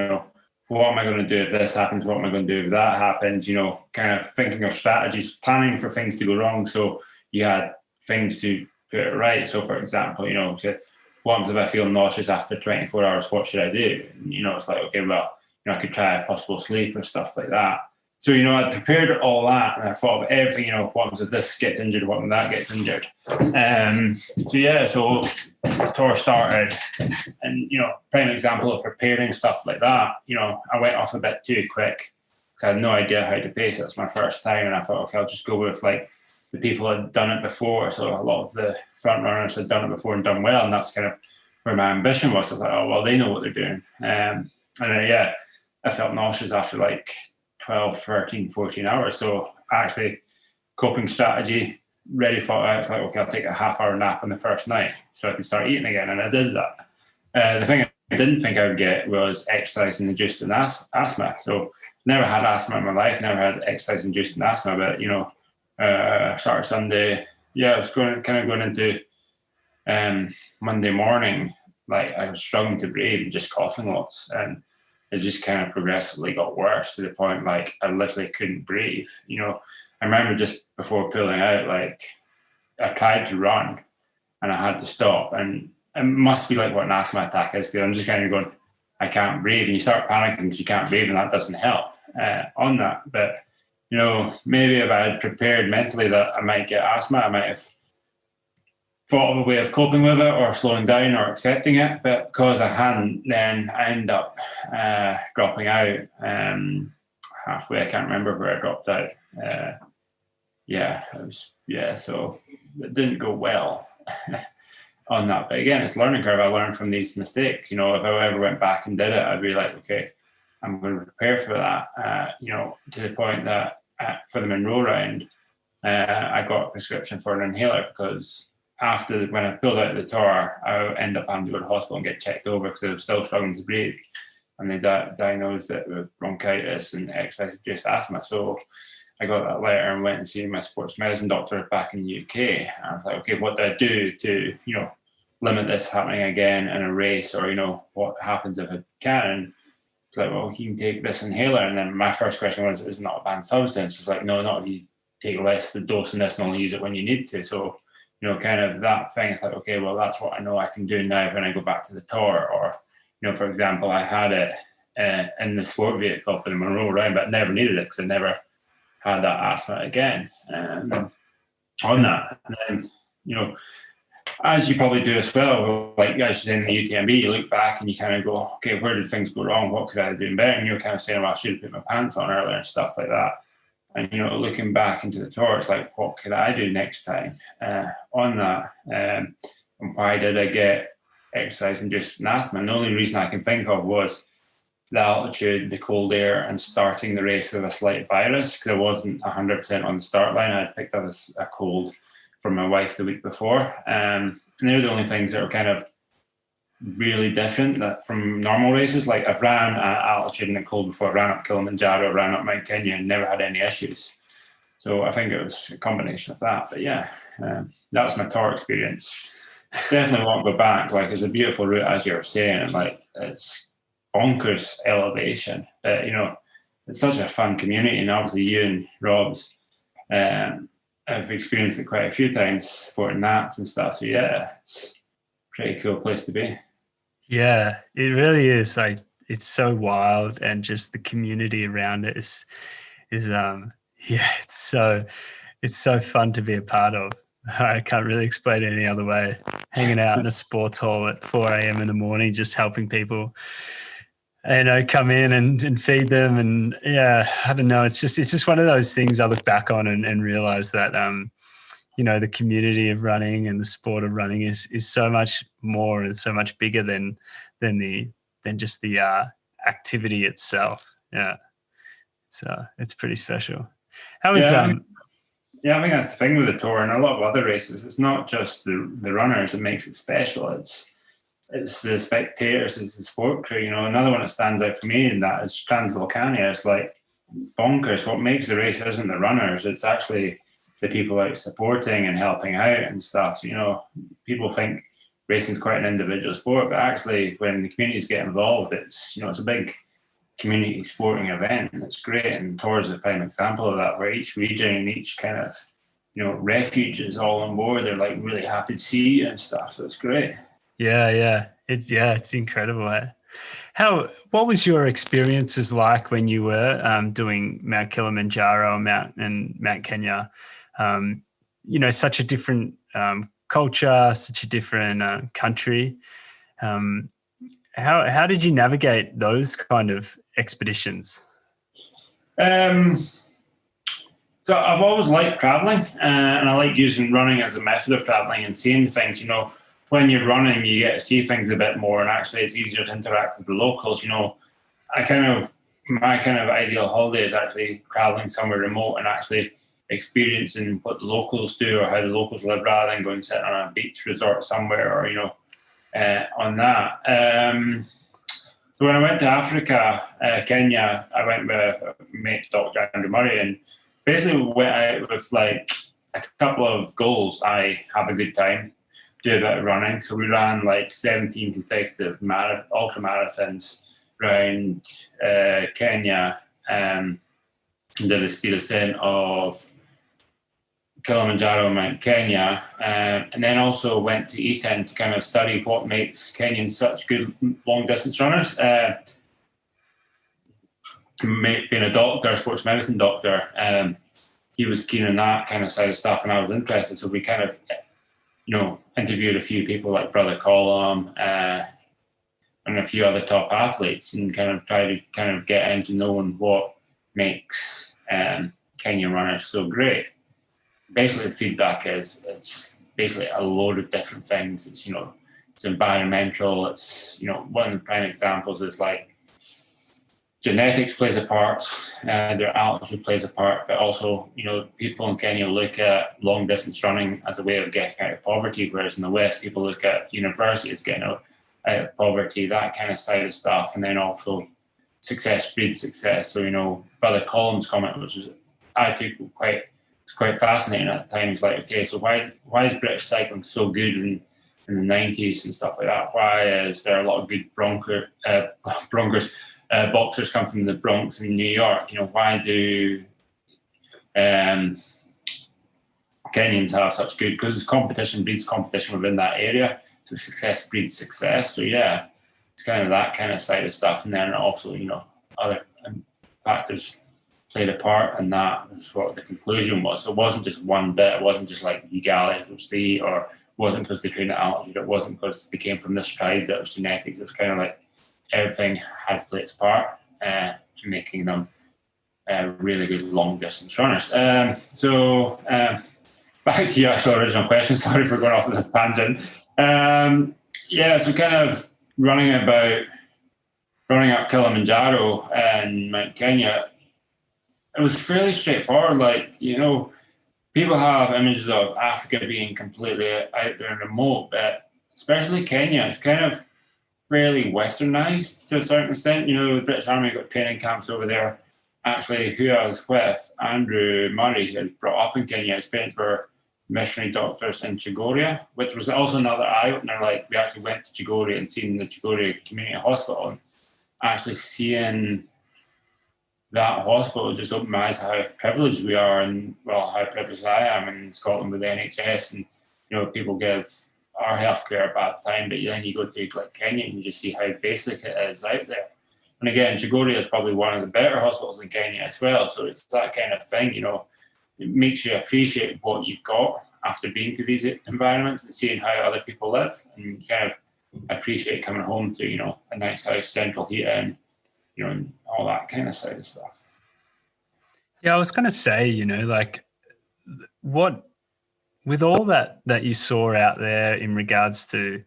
What am I going to do if this happens? What am I going to do if that happens? Kind of thinking of strategies, planning for things to go wrong. So you had things to put it right. So, for example, what happens if I feel nauseous after 24 hours? What should I do? It's like, okay, well, I could try a possible sleep or stuff like that. So, I prepared all that, and I thought of everything, what happens if this gets injured, what happens if that gets injured. So the tour started, and, prime example of preparing stuff like that, I went off a bit too quick because I had no idea how to pace. It was my first time, and I thought, okay, I'll just go with, like, the people had done it before. So a lot of the front runners had done it before and done well, and that's kind of where my ambition was. I was like, oh, well, they know what they're doing. I felt nauseous after, like, 12, 13, 14 hours. So actually, coping strategy, ready for it. It's like, okay, I'll take a half-hour nap on the first night so I can start eating again. And I did that. The thing I didn't think I would get was exercise-induced asthma. So never had asthma in my life, never had exercise-induced asthma. But, Saturday, Sunday, I was going into Monday morning, like I was struggling to breathe and just coughing lots. And it just kind of progressively got worse to the point, like, I literally couldn't breathe. I remember just before pulling out, like, I tried to run and I had to stop. And it must be like what an asthma attack is, because I'm just kind of going, I can't breathe. And you start panicking because you can't breathe, and that doesn't help on that. But, maybe if I had prepared mentally that I might get asthma, I might have thought of a way of coping with it or slowing down or accepting it. But because I hadn't, then I ended up dropping out halfway. I can't remember where I dropped out. So it didn't go well on that. But again, it's learning curve. I learned from these mistakes. If I ever went back and did it, I'd be like, okay, I'm going to prepare for that. To the point that for the Munro round, I got a prescription for an inhaler, because when I pulled out of the tour, I ended up having to go to the hospital and get checked over because I was still struggling to breathe. And they diagnosed it with bronchitis and exercise-induced asthma. So I got that letter and went and seen my sports medicine doctor back in the UK. And I was like, okay, what do I do to, limit this happening again in a race, or, what happens if it can? And it's like, well, you can take this inhaler. And then my first question was, is it not a banned substance? It's like, no, not if you take less the dose in this and only use it when you need to. So, kind of that thing. It's like, okay, well, that's what I know I can do now when I go back to the tour. Or, for example, I had it in the sport vehicle for the Munro round, but I never needed it because I never had that asthma again on that. And then, as you probably do as well, like as you in the UTMB, you look back and you kind of go, okay, where did things go wrong? What could I have done better? And you're kind of saying, well, I should have put my pants on earlier and stuff like that. And, looking back into the tour, it's like, what could I do next time on that? And why did I get exercise-induced asthma? And the only reason I can think of was the altitude, the cold air, and starting the race with a slight virus, because I wasn't 100% on the start line. I had picked up a cold from my wife the week before. And they're the only things that are kind of really different that from normal races. Like, I've ran at altitude and the cold before. I ran up Kilimanjaro, ran up Mount Kenya, and never had any issues. So I think it was a combination of that. But yeah, that's my tour experience. Definitely won't go back. Like, it's a beautiful route, as you were saying, and like it's bonkers elevation. But it's such a fun community, and obviously you and Rob's I've experienced it quite a few times, sporting nats and stuff. So yeah, it's a pretty cool place to be. Yeah, it really is. Like, it's so wild, and just the community around it is yeah, it's so fun to be a part of. I can't really explain it any other way. Hanging out in a sports hall at 4 a.m. in the morning, just helping people, come in and feed them. And yeah, I don't know. It's just one of those things I look back on and realize that, the community of running and the sport of running is so much more and so much bigger than just the activity itself. Yeah. So it's pretty special. How was Yeah, I think that's the thing with the tour and a lot of other races. It's not just the runners that makes it special. It's the spectators, it's the sport crew. Another one that stands out for me in that is Transvolcania. It's like bonkers. What makes the race isn't the runners. It's actually the people out supporting and helping out and stuff. People think racing is quite an individual sport, but actually when the communities get involved, it's a big community sporting event, and it's great. And Tours is a prime example of that, where each region and each kind of refuge is all on board. They're like really happy to see you and stuff, so it's great. It's incredible. What was your experiences like when you were doing Mount Kilimanjaro and Mount Kenya? Such a different culture, such a different country. How did you navigate those kind of expeditions? So I've always liked traveling, and I like using running as a method of traveling and seeing things. When you're running, you get to see things a bit more, and actually it's easier to interact with the locals. My kind of ideal holiday is actually traveling somewhere remote and actually experiencing what the locals do or how the locals live, rather than going sit on a beach resort somewhere or on that. So when I went to Africa, Kenya, I went with a mate, Dr. Andrew Murray, and basically went out with like a couple of goals. I have a good time, do a bit of running. So we ran like 17 consecutive ultra marathons around Kenya, and did a speed ascent of Kilimanjaro, Mount Kenya, and then also went to Eton to kind of study what makes Kenyans such good long distance runners. Being a doctor, a sports medicine doctor, he was keen on that kind of side of stuff, and I was interested. So we kind of, interviewed a few people like Brother Colum and a few other top athletes, and kind of tried to get into knowing what makes Kenyan runners so great. Basically, the feedback is it's basically a load of different things. It's it's environmental. It's one of the prime examples is like genetics plays a part, their altitude plays a part, but also people in Kenya look at long distance running as a way of getting out of poverty, whereas in the West people look at universities getting out of poverty, that kind of side of stuff, and then also success breeds success. So Brother Colum's comment, which was I think it's quite fascinating at the time. He's like, okay, so why is British cycling so good in the 90s and stuff like that? Why is there a lot of good boxers come from the Bronx in New York? Why do Kenyans have such good? Because competition breeds competition within that area. So success breeds success. So yeah, it's kind of that kind of side of stuff. And then also, other factors played a part, and that was what the conclusion was. So it wasn't just one bit. It wasn't just like Ugali, which they eat, or it wasn't because they trained at altitude. It wasn't because they came from this tribe that was genetics. It was kind of like everything had to play its part in making them really good long distance runners. So back to your actual original question. Sorry for going off on this tangent. So kind of running up Kilimanjaro and Mount Kenya, it was fairly straightforward. Like, people have images of Africa being completely out there and remote, but especially Kenya, it's kind of fairly westernized to a certain extent. The British Army got training camps over there, actually who I was with, Andrew Murray, who was brought up in Kenya. His parents were missionary doctors in Chigoria, which was also another eye-opener. Like, we actually went to Chigoria and seen the Chigoria Community Hospital, and actually seeing that hospital just opened my eyes how privileged we are, and well, how privileged I am in Scotland with the NHS. And people give our healthcare a bad time, but then you go to like Kenya and you just see how basic it is out there. And again, Chigoria is probably one of the better hospitals in Kenya as well. So it's that kind of thing, it makes you appreciate what you've got after being to these environments and seeing how other people live, and you kind of appreciate coming home to a nice house, central heating, and all that kind of side of stuff. Yeah, I was going to say, like, what, with all that you saw out there in regards to,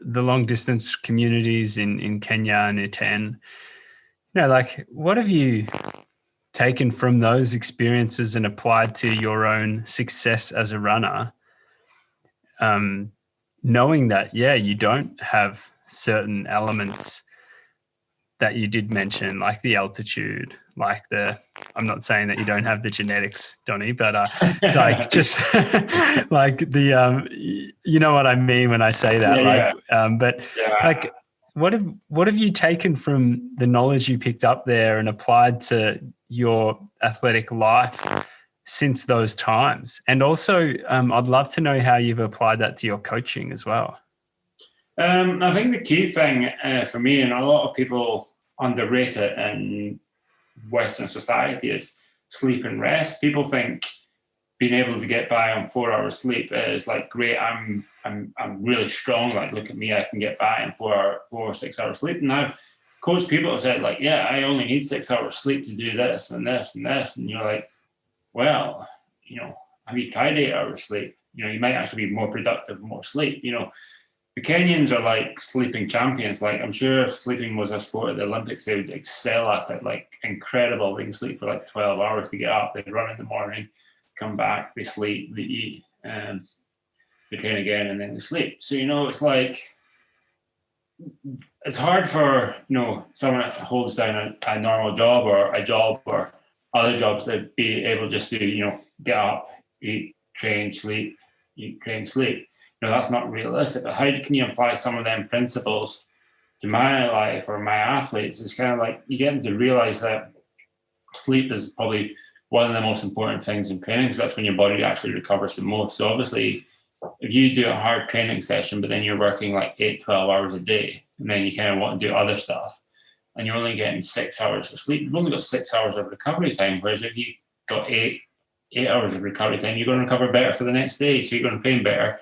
the long distance communities in Kenya and Iten, like, what have you taken from those experiences and applied to your own success as a runner, knowing that, you don't have certain elements that you did mention, like the altitude, like I'm not saying that you don't have the genetics, Donnie, but like just like you know what I mean when I say that, like what have you taken from the knowledge you picked up there and applied to your athletic life since those times? And also, I'd love to know how you've applied that to your coaching as well. I think the key thing for me, and a lot of people underrate it in Western society, is sleep and rest. People think being able to get by on 4 hours sleep is like, great, I'm really strong, like, look at me, I can get by on 4 or 6 hours sleep. And I've coached people who said, like, yeah, I only need 6 hours sleep to do this and this and this. And you're like, well, have you tried 8 hours sleep? You might actually be more productive with more sleep. The Kenyans are like sleeping champions. Like, I'm sure if sleeping was a sport at the Olympics, they would excel at it. Like, incredible. They can sleep for like 12 hours to get up. They run in the morning, come back, they sleep, they eat, they train again, and then they sleep. So, it's like, it's hard for, someone that holds down a normal job or a job or other jobs to be able just to, get up, eat, train, sleep, eat, train, sleep. That's not realistic. But how can you apply some of them principles to my life or my athletes? It's kind of like you get them to realize that sleep is probably one of the most important things in training, because that's when your body actually recovers the most. So obviously, if you do a hard training session, but then you're working like 8-12 hours a day, and then you kind of want to do other stuff, and you're only getting 6 hours of sleep, you've only got 6 hours of recovery time. Whereas if you got eight hours of recovery time, you're going to recover better for the next day. So you're going to train better.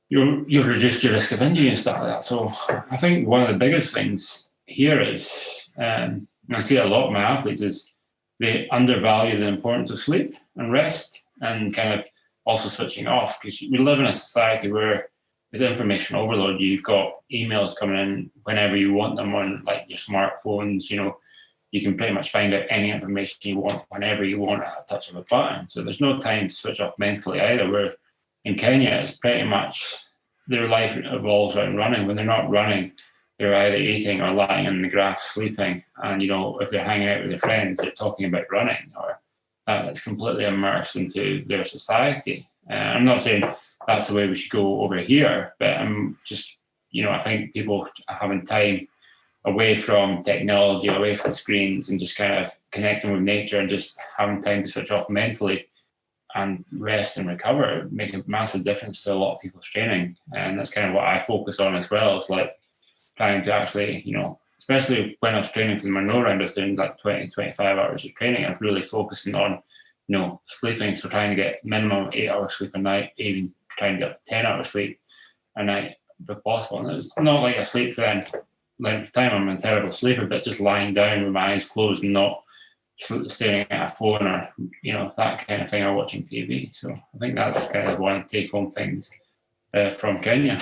You'll reduce your risk of injury and stuff like that. So I think one of the biggest things here is, and I see a lot of my athletes, is they undervalue the importance of sleep and rest, and kind of also switching off, because we live in a society where there's information overload. You've got emails coming in whenever you want them on like your smartphones. You can pretty much find out any information you want whenever you want at a touch of a button. So there's no time to switch off mentally either. Where in Kenya, it's pretty much their life revolves around running. When they're not running, they're either eating or lying in the grass sleeping. And, if they're hanging out with their friends, they're talking about running, or it's completely immersed into their society. I'm not saying that's the way we should go over here, but I'm just, I think people having time away from technology, away from screens, and just kind of connecting with nature and just having time to switch off mentally and rest and recover make a massive difference to a lot of people's training. And that's kind of what I focus on as well. It's like trying to actually, especially when I was training for the Munro round, I was doing like 20-25 hours of training. I was really focusing on, sleeping. So trying to get minimum 8 hours sleep a night, even trying to get 10 hours sleep a night if possible. And it's not like I sleep for that length of time. I'm a terrible sleeper, but just lying down with my eyes closed and not staring at a phone or that kind of thing, or watching TV. So I think that's kind of one of the take-home things from Kenya.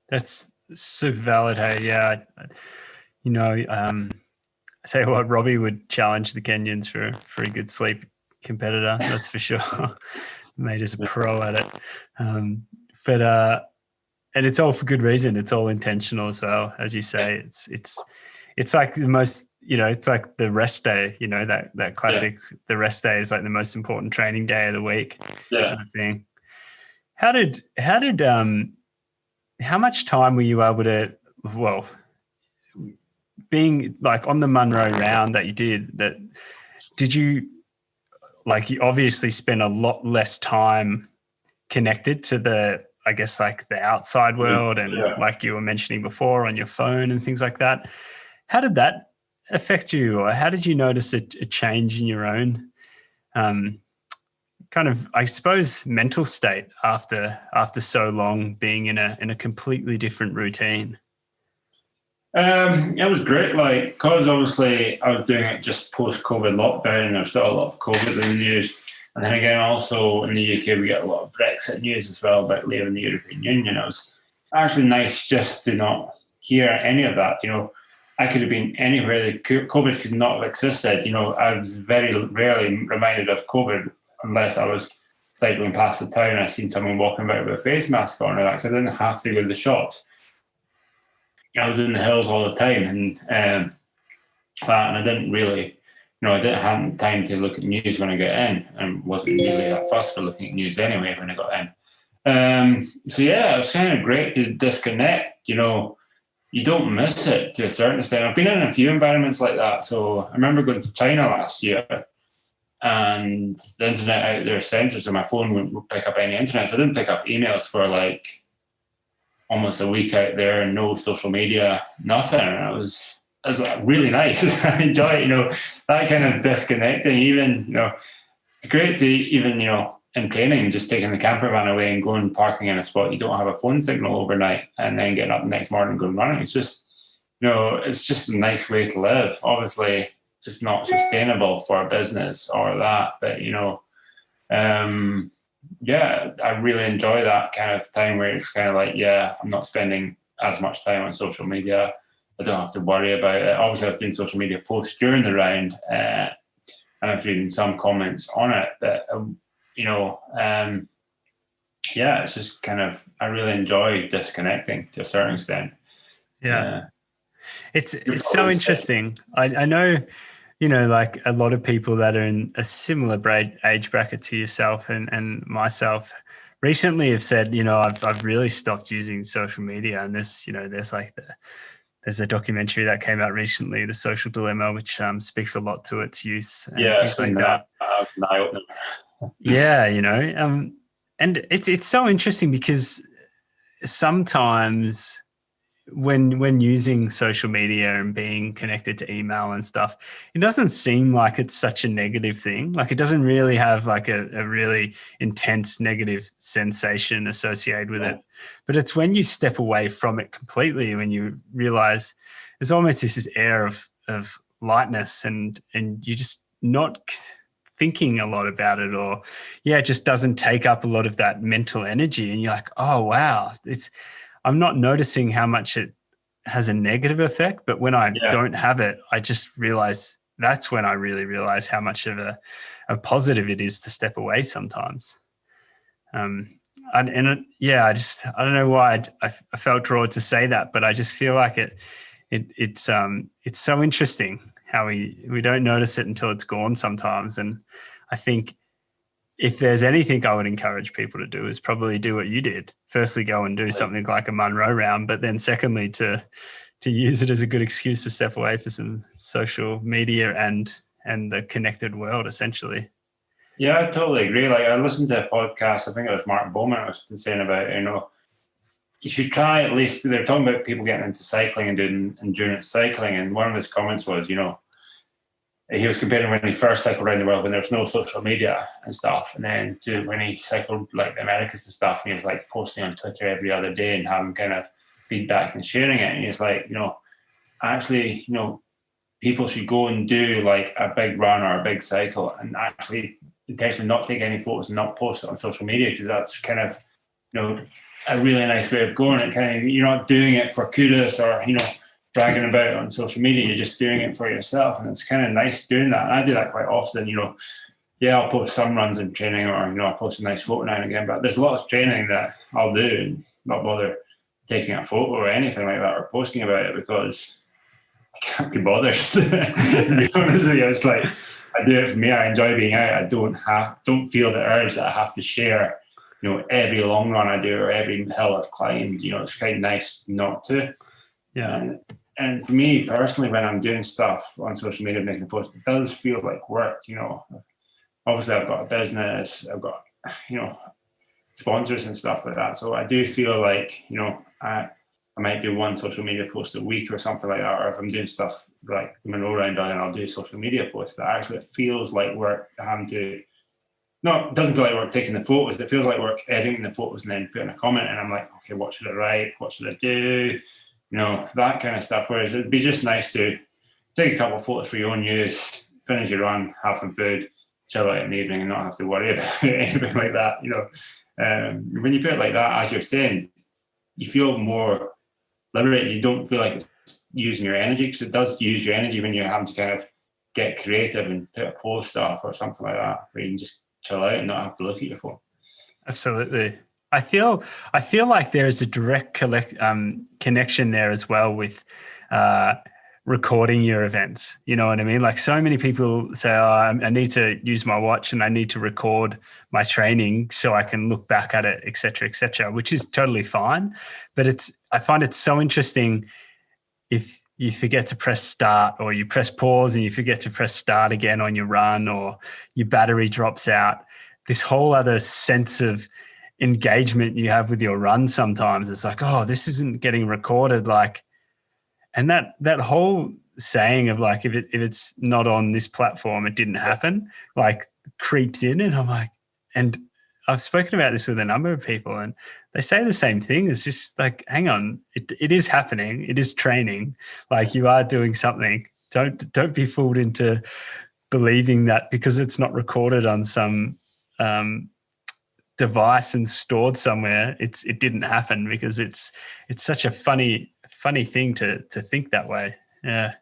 That's super valid. Hey, yeah, I tell you what, Robbie would challenge the Kenyans for a good sleep competitor. That's for sure. Made us a pro at it. And it's all for good reason. It's all intentional as well, as you say. It's it's like the most, it's like the rest day, that classic, the rest day is like the most important training day of the week kind of thing. How much time were you able to, being like on the Munro round that you did you, like, you obviously spend a lot less time connected to the, I guess, like the outside world and like you were mentioning before, on your phone and things like that. How did that affect you, or how did you notice a change in your own kind of, I suppose, mental state after so long being in a completely different routine? It was great, like, because obviously I was doing it just post-COVID lockdown. There's still a lot of COVID in the news. And then again, also in the UK, we get a lot of Brexit news as well about leaving the European Union. It was actually nice just to not hear any of that. I could have been anywhere that COVID could not have existed. I was very rarely reminded of COVID unless I was cycling past the town and I seen someone walking about with a face mask on, or that, 'cause I didn't have to go to the shops. I was in the hills all the time, and I didn't really, I didn't have time to look at news when I got in, and wasn't really that fussed for looking at news anyway when I got in. So yeah, it was kind of great to disconnect. You don't miss it to a certain extent. I've been in a few environments like that. So I remember going to China last year, and the internet out there censored, so my phone wouldn't pick up any internet. So I didn't pick up emails for like almost a week out there, and no social media, nothing. And it was like really nice. I enjoy it, that kind of disconnecting. Even, it's great to even, in training, just taking the camper van away and going parking in a spot you don't have a phone signal overnight, and then getting up the next morning and going running. It's just, it's just a nice way to live. Obviously, it's not sustainable for a business or that, but I really enjoy that kind of time where it's kind of like, I'm not spending as much time on social media. I don't have to worry about it. Obviously, I've done social media posts during the round, and I've reading some comments on it, but it's just kind of, I really enjoy disconnecting to a certain extent. It's so interesting. I know, like a lot of people that are in a similar age bracket to yourself and myself recently have said, I've really stopped using social media. And there's a documentary that came out recently, The Social Dilemma, which speaks a lot to its use and things like that. And it's so interesting because sometimes when using social media and being connected to email and stuff, it doesn't seem like it's such a negative thing. Like, it doesn't really have like a really intense negative sensation associated with it. But it's when you step away from it completely, when you realize there's almost this air of lightness, and you're just not thinking a lot about it, or it just doesn't take up a lot of that mental energy. And you're like, oh wow, I'm not noticing how much it has a negative effect, but when I don't have it, I just realize that's when I really realize how much of a positive it is to step away sometimes. I don't know why I felt drawn to say that, but I just feel like it's so interesting how we don't notice it until it's gone sometimes. And I think if there's anything I would encourage people to do is probably do what you did. Firstly, go and do something like a Munro round, but then secondly, to use it as a good excuse to step away for some social media and the connected world, essentially. Yeah, I totally agree. Like, I listened to a podcast, I think it was Mark Bowman was saying about, you should try at least, they're talking about people getting into cycling and doing endurance cycling. And one of his comments was, he was comparing when he first cycled around the world when there was no social media and stuff, and then to when he cycled like the Americas and stuff, and he was like posting on Twitter every other day and having kind of feedback and sharing it. And he's like, actually, people should go and do like a big run or a big cycle and actually intentionally not take any photos and not post it on social media, because that's kind of, a really nice way of going. It kind of, you're not doing it for kudos or, bragging about it on social media. You're just doing it for yourself, and it's kind of nice doing that. And I do that quite often. I'll post some runs in training, or I'll post a nice photo now and again. But there's a lot of training that I'll do and not bother taking a photo or anything like that or posting about it, because can't be bothered. To be honest with you, it's like I do it for me. I enjoy being out. I don't feel the urge that I have to share, every long run I do or every hill I've climbed. It's kind of nice not to. Yeah. And for me personally, when I'm doing stuff on social media, making a post, it does feel like work. Obviously I've got a business, I've got, sponsors and stuff like that. So I do feel like, I might do one social media post a week or something like that. Or if I'm doing stuff like the Munro round, and I'll do a social media post that actually it feels like work having to, no, it doesn't feel like work taking the photos. It feels like work editing the photos and then putting a comment. And I'm like, okay, what should I write? What should I do? That kind of stuff. Whereas it'd be just nice to take a couple of photos for your own use, finish your run, have some food, chill out in the evening and not have to worry about anything like that. When you put it like that, as you're saying, you feel more liberated. You don't feel like it's using your energy, because it does use your energy when you're having to kind of get creative and put a post up or something like that, where you can just chill out and not have to look at your phone. Absolutely. I feel like there is a direct connection there as well with recording your events. You know what I mean? Like so many people say, I need to use my watch and I need to record my training so I can look back at it, et cetera, which is totally fine. But I find it so interesting if you forget to press start, or you press pause and you forget to press start again on your run, or your battery drops out. This whole other sense of engagement you have with your run sometimes. It's like, oh, this isn't getting recorded. Like, and that whole saying of like, if it's not on this platform, it didn't happen, like creeps in. And I'm like, and I've spoken about this with a number of people and they say the same thing. It's just like, hang on, it is happening. It is training. Like you are doing something. Don't be fooled into believing that because it's not recorded on some device and stored somewhere, it didn't happen, because it's such a funny thing to think that way. Yeah,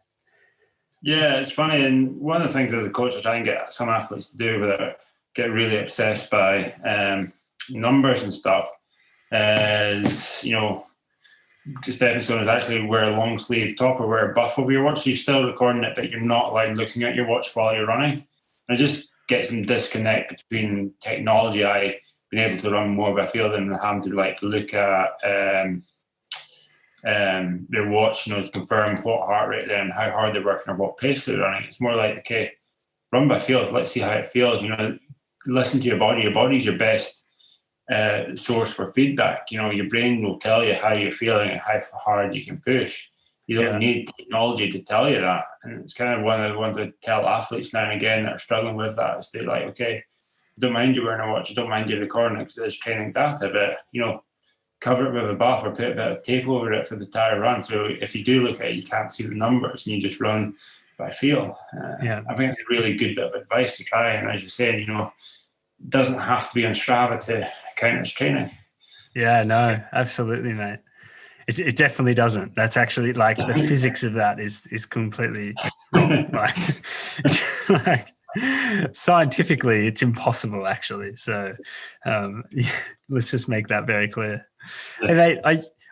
it's funny. And one of the things as a coach I try and get some athletes to do without get really obsessed by numbers and stuff is, just stepping stone is actually wear a long sleeve top or wear a buff over your watch. So you're still recording it, but you're not like looking at your watch while you're running. And it just gets some disconnect between technology. I've been able to run more, but I feel than having to like look at their watch, to confirm what heart rate they're and how hard they're working or what pace they're running. It's more like, okay, run by feel. Let's see how it feels. Listen to your body. Your body's your best source for feedback. Your brain will tell you how you're feeling and how hard you can push. You don't need technology to tell you that. And it's kind of one of the ones I tell athletes now and again that are struggling with that, is they're like, okay, I don't mind you wearing a watch, I don't mind you recording it because it's training data, but cover it with a buff or put a bit of tape over it for the entire run. So if you do look at it, you can't see the numbers and you just run by feel. I think it's a really good bit of advice to try. And as you say, it doesn't have to be on Strava to count as training. Yeah, no, absolutely, mate. It definitely doesn't. That's actually like the physics of that is completely wrong. like scientifically, it's impossible actually. So let's just make that very clear. Hey, mate,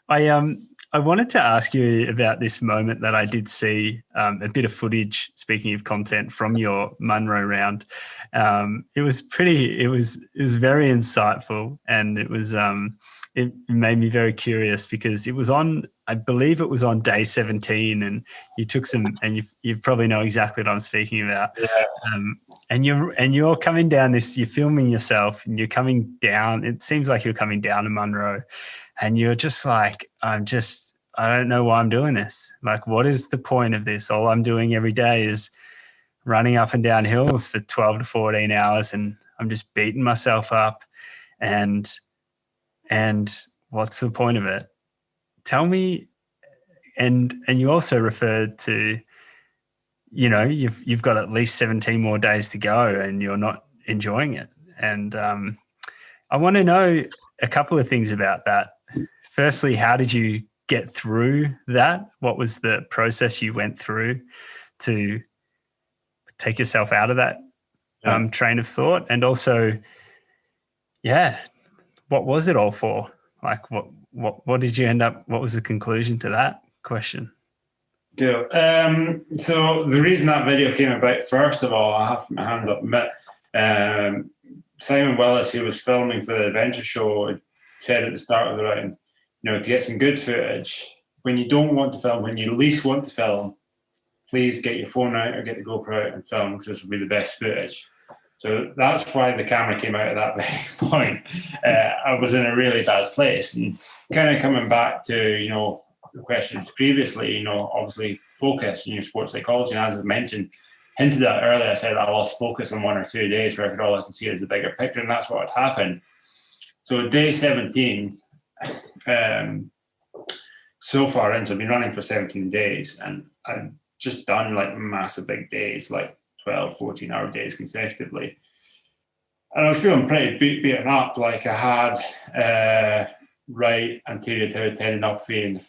I wanted to ask you about this moment that I did see a bit of footage, speaking of content, from your Munro round. It was very insightful, and it made me very curious because it was I believe it was on day 17, and you took some, and you probably know exactly what I'm speaking about. Yeah. And you're coming down this, you're filming yourself and you're coming down. It seems like you're coming down to Munro, and you're just like, I don't know why I'm doing this. Like, what is the point of this? All I'm doing every day is running up and down hills for 12 to 14 hours, and I'm just beating myself up. And what's the point of it? Tell me. And you also referred to, you've got at least 17 more days to go and you're not enjoying it. And I want to know a couple of things about that. Firstly, how did you get through that? What was the process you went through to take yourself out of that train of thought? And also, what was it all for? Like, what did you end up? What was the conclusion to that question? Cool. So the reason that video came about, first of all, I have to put my hands up and admit, Simon Willis, who was filming for the adventure show, said at the start of the round, to get some good footage, when you don't want to film, when you least want to film, please get your phone out or get the GoPro out and film, because this will be the best footage. So that's why the camera came out at that very point. I was in a really bad place, and kind of coming back to, the questions previously, obviously focus in your sports psychology. And as I mentioned, hinted at earlier, I said I lost focus on 1 or 2 days where all I can see is the bigger picture, and that's what had happened. So day 17, so far in, so I've been running for 17 days, and I've just done like massive big days, like 12, 14-hour days consecutively. And I was feeling pretty beaten up. Like I had right anterior tendinopathy in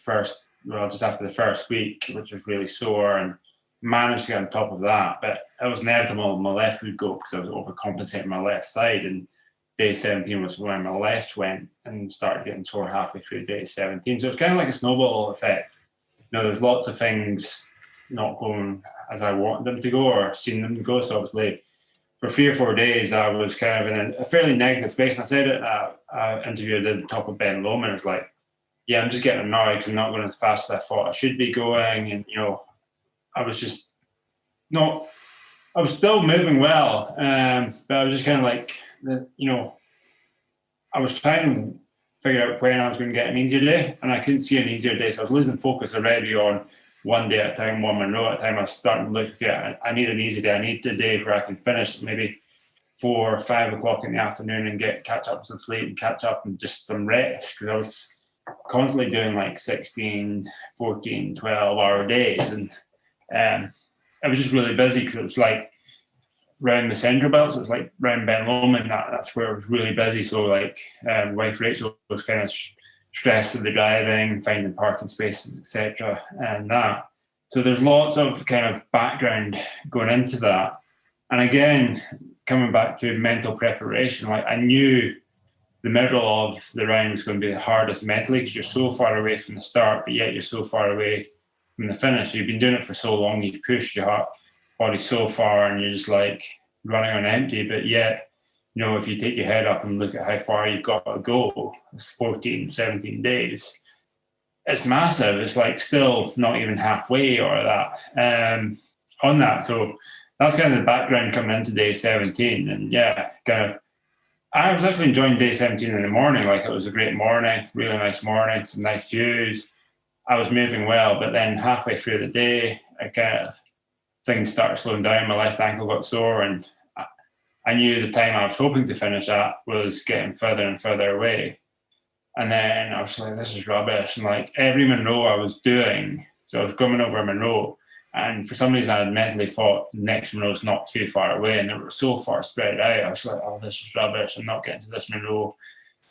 just after the first week, which was really sore, and managed to get on top of that. But it was inevitable my left would go because I was overcompensating my left side. And day 17 was when my left went and started getting sore halfway through day 17. So it's kind of like a snowball effect. There's lots of things not going as I wanted them to go or seen them to go. So obviously for 3 or 4 days, I was kind of in a fairly negative space. And I said it in an interview at the top of Ben Lomond. It's like, yeah, I'm just getting annoyed because I'm not going as fast as I thought I should be going. And, I was just not, I was still moving well. But I was just kind of like, I was trying to figure out when I was going to get an easier day, and I couldn't see an easier day. So I was losing focus already on one day at a time, one Munro at a time. I was starting to look, I need an easy day. I need a day where I can finish maybe 4 or 5 o'clock in the afternoon and catch up with some sleep and catch up and just some rest, because I was constantly doing like 16, 14, 12-hour days. And I was just really busy because it was like around the central belt, so it's like around Ben Lomond, that's where I was really busy. So like wife Rachel was kind of stressed with the driving, finding parking spaces, etc. and that. So there's lots of kind of background going into that. And again, coming back to mental preparation, like I knew the middle of the round was going to be the hardest mentally because you're so far away from the start, but yet you're so far away from the finish. You've been doing it for so long, you've pushed your body so far, and you're just like running on empty. But yet, if you take your head up and look at how far you've got to go, it's 14, 17 days. It's massive. It's like still not even halfway or that on that. So that's kind of the background coming into day 17. And yeah, I was actually enjoying day 17 in the morning. Like it was a great morning, really nice morning, some nice views. I was moving well, but then halfway through the day, things started slowing down. My left ankle got sore, and I knew the time I was hoping to finish at was getting further and further away. And then I was like, this is rubbish. And like every Munro I was doing, so I was coming over a Munro, and for some reason I had mentally thought the next Munro's not too far away, and they were so far spread out. I was like, oh, this is rubbish. I'm not getting to this Munro.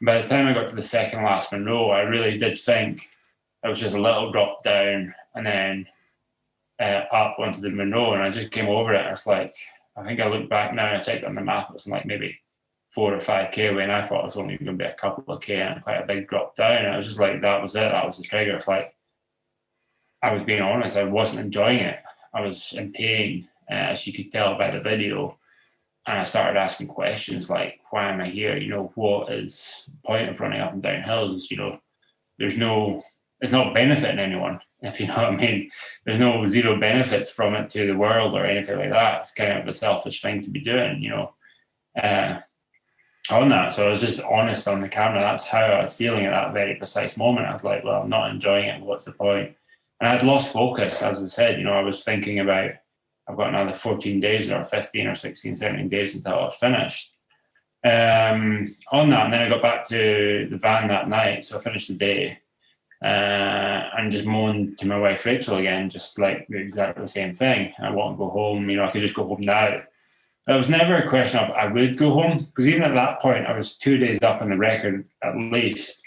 By the time I got to the second last Munro, I really did think it was just a little drop down and then up onto the Munro, and I just came over it. I was like, I think I look back now and I checked on the map, it was like maybe 4 or 5k away, and I thought it was only going to be a couple of k and quite a big drop down. And I was just like, that was it, that was the trigger. It's like, I was being honest, I wasn't enjoying it. I was in pain, as you could tell by the video. And I started asking questions like, why am I here? What is the point of running up and down hills? It's not benefiting anyone, if you know what I mean. There's no zero benefits from it to the world or anything like that. It's kind of a selfish thing to be doing, on that. So I was just honest on the camera. That's how I was feeling at that very precise moment. I was like, well, I'm not enjoying it. What's the point? And I'd lost focus, as I said. I was thinking about, I've got another 14 days or 15 or 16, 17 days until I was finished. On that, and then I got back to the van that night. So I finished the day. And just moaned to my wife Rachel again, just like exactly the same thing. I want to go home, I could just go home now. It was never a question of I would go home, because even at that point I was 2 days up on the record at least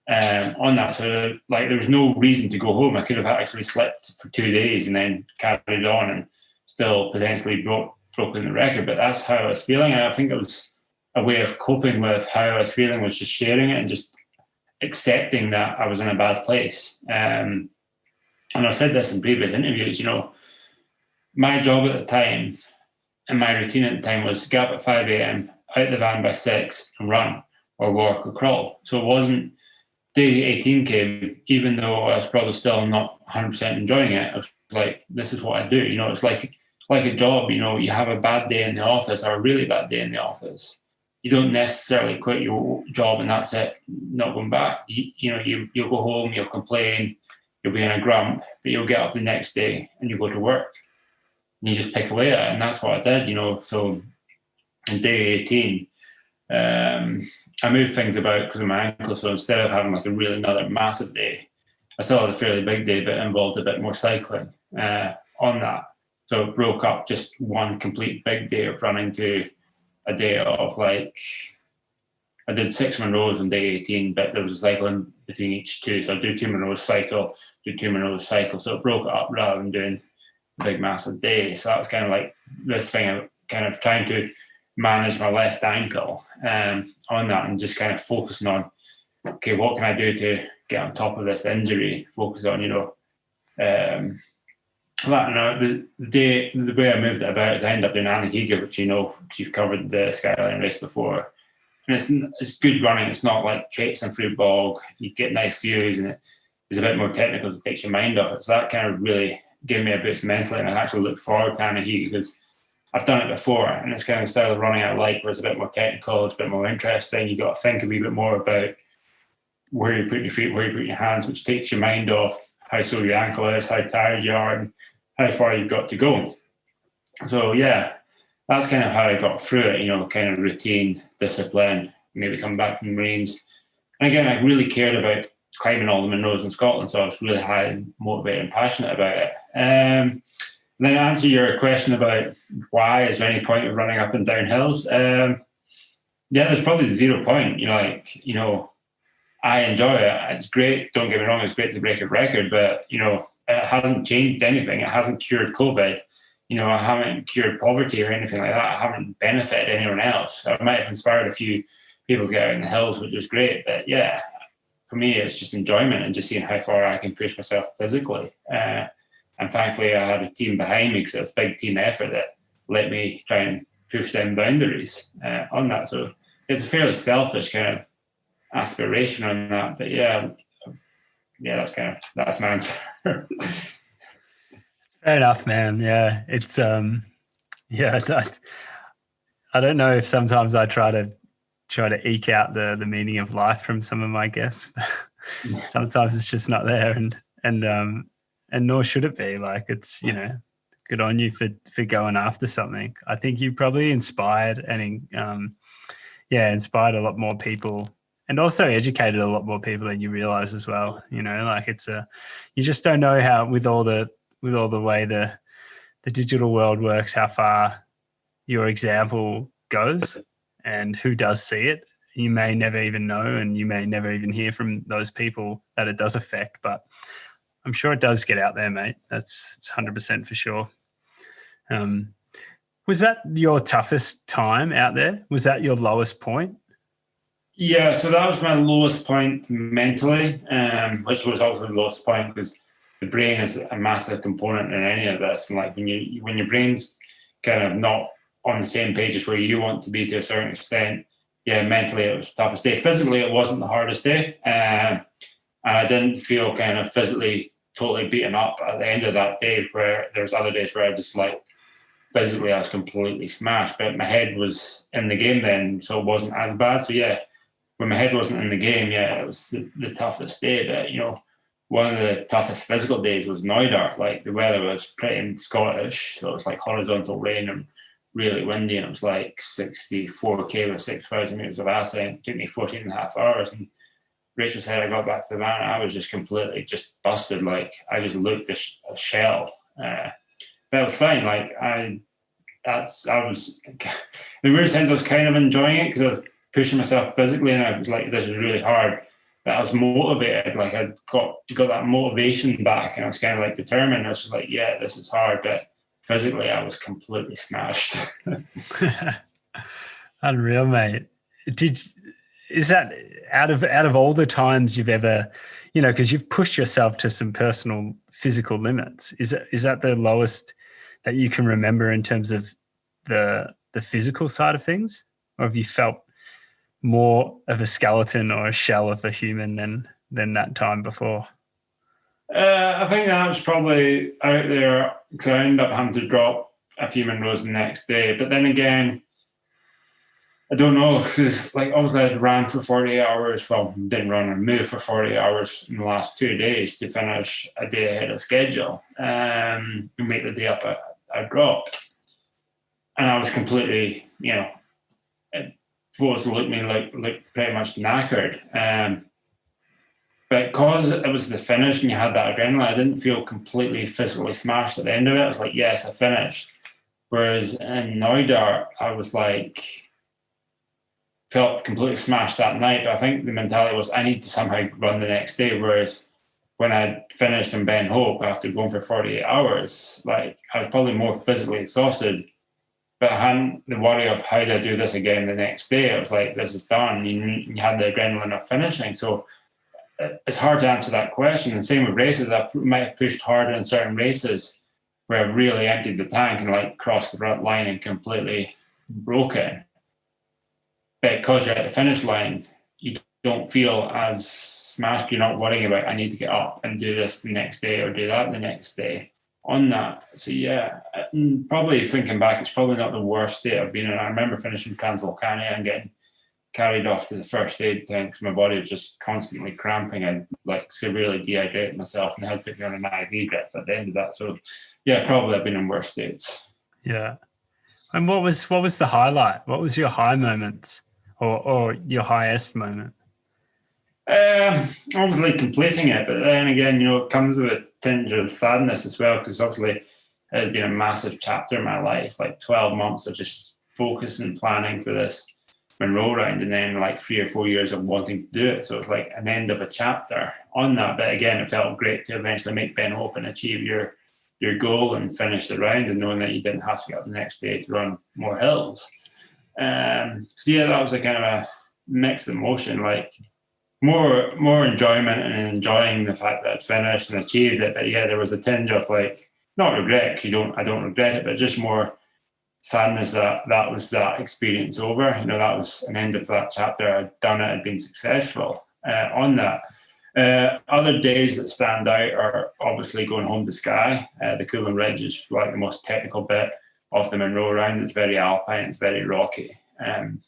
on that. So like there was no reason to go home. I could have actually slept for 2 days and then carried on and still potentially broken the record. But that's how I was feeling. And I think it was a way of coping with how I was feeling, was just sharing it and just accepting that I was in a bad place. and I've said this in previous interviews, my job at the time and my routine at the time was get up at 5 a.m., out the van by 6 and run or walk or crawl. So it wasn't, day 18 came, even though I was probably still not 100% enjoying it, I was like, this is what I do. It's like a job, you have a bad day in the office or a really bad day in the office. You don't necessarily quit your job and that's it, not going back. You'll go home, you'll complain, you'll be in a grump, but you'll get up the next day and you go to work. And you just pick away at it. And that's what I did, So in day 18, I moved things about because of my ankle. So instead of having like another massive day, I still had a fairly big day, but it involved a bit more cycling on that. So it broke up just one complete big day of running to a day of I did 6 Munros on day 18, but there was a cycling between each two. So I'd do 2 Munros, cycle, do 2 Munros, cycle. So it broke it up rather than doing a big massive day. So that was kind of like this thing of kind of trying to manage my left ankle on that and just kind of focusing on, okay, what can I do to get on top of this injury? Focus on, the way I moved it about is I ended up doing Anahiga, which because you've covered the Skyline race before. And it's good running. It's not like traipsing through bog. You get nice views and it's a bit more technical. It takes your mind off it. So that kind of really gave me a boost mentally. And I actually look forward to Anahiga because I've done it before. And it's kind of the style of running I like, where it's a bit more technical. It's a bit more interesting. You got to think a wee bit more about where you put your feet, where you put your hands, which takes your mind off how sore your ankle is, how tired you are, and how far you've got to go. So yeah, that's kind of how I got through it, kind of routine, discipline, maybe coming back from the Marines. And again, I really cared about climbing all the Munros in Scotland, so I was really highly motivated and passionate about it. And then to answer your question about why, is there any point of running up and down hills? Yeah, there's probably 0 point. I enjoy it. It's great. Don't get me wrong, it's great to break a record, but, it hasn't changed anything. It hasn't cured COVID. I haven't cured poverty or anything like that. I haven't benefited anyone else. I might have inspired a few people to get out in the hills, which was great. But yeah, for me, it's just enjoyment and just seeing how far I can push myself physically. And thankfully, I had a team behind me because it was a big team effort that let me try and push them boundaries on that. So it's a fairly selfish kind of aspiration on that. But yeah, that's my answer. Fair enough, man. Yeah, it's I don't know if sometimes I try to eke out the meaning of life from some of my guests. Sometimes it's just not there, and nor should it be. Like, it's good on you for going after something. I think you probably inspired inspired a lot more people. And also educated a lot more people than you realize as well. You just don't know how, with all the way the digital world works, how far your example goes and who does see it. You may never even know, and you may never even hear from those people that it does affect, but I'm sure it does get out there, mate. It's 100% for sure. Was that your toughest time out there? Was that your lowest point? Yeah, so that was my lowest point mentally, which was also the lowest point because the brain is a massive component in any of this. And like when your brain's kind of not on the same page as where you want to be to a certain extent, yeah, mentally it was the toughest day. Physically, it wasn't the hardest day. And I didn't feel kind of physically totally beaten up at the end of that day, where there's other days where I just physically I was completely smashed, but my head was in the game then, so it wasn't as bad. So yeah, when my head wasn't in the game, yeah, it was the toughest day. But, one of the toughest physical days was Neudart. Like, the weather was pretty Scottish, so it was like horizontal rain and really windy, and it was like 64k with 6,000 meters of ascent. It took me 14 and a half hours. And Rachel said I got back to the van, I was just completely just busted. Like, I just looked a shell. But it was fine. Like, I was, in a weird sense, I was kind of enjoying it because I was pushing myself physically, and I was like, this is really hard. But I was motivated. Like, I got that motivation back, and I was kind of determined. I was just like, yeah, this is hard, but physically I was completely smashed. Unreal, mate. is that out of all the times you've ever, because you've pushed yourself to some personal physical limits, is that the lowest that you can remember in terms of the physical side of things? Or have you felt more of a skeleton or a shell of a human than that time before? I think that was probably out there because I ended up having to drop a few Munros the next day. But then again, I don't know, because obviously I ran for 48 hours. Well, didn't run and move for 48 hours in the last 2 days to finish a day ahead of schedule and make the day up I dropped. And I was completely, photos looked at me like pretty much knackered. But because it was the finish and you had that adrenaline, I didn't feel completely physically smashed at the end of it. I was like, yes, I finished. Whereas in Noidart, I was felt completely smashed that night. But I think the mentality was I need to somehow run the next day. Whereas when I finished in Ben Hope after going for 48 hours, I was probably more physically exhausted. But I hadn't the worry of how do I do this again the next day. I was like, this is done. You had the adrenaline of finishing. So it's hard to answer that question. And same with races. I might have pushed harder in certain races where I really emptied the tank and crossed the front line and completely broken. But because you're at the finish line, you don't feel as smashed. You're not worrying about, I need to get up and do this the next day or do that the next day on that. So yeah, probably thinking back, it's probably not the worst state I've been in. I remember finishing Transvolcania and getting carried off to the first aid tent because my body was just constantly cramping and severely dehydrated myself and had to put me on an IV drip at the end of that. So yeah, probably I've been in worse states. Yeah. And what was the highlight? What was your high moments or your highest moment? Obviously completing it, but then again, it comes with a tinge of sadness as well because obviously it had been a massive chapter in my life, 12 months of just focus and planning for this Munro round, and then 3 or 4 years of wanting to do it. So it's an end of a chapter on that. But again, it felt great to eventually make Ben Hope and achieve your goal and finish the round, and knowing that you didn't have to get up the next day to run more hills. So yeah, that was a kind of a mixed emotion, more enjoyment and enjoying the fact that I'd finished and achieved it. But yeah, there was a tinge of not regret because I don't regret it, but just more sadness that was that experience over. That was an end of that chapter. I'd done it, I'd been successful on that. Other days that stand out are obviously going home to Skye. The Coolin Ridge is the most technical bit of the Munro round. It's very alpine, it's very rocky. And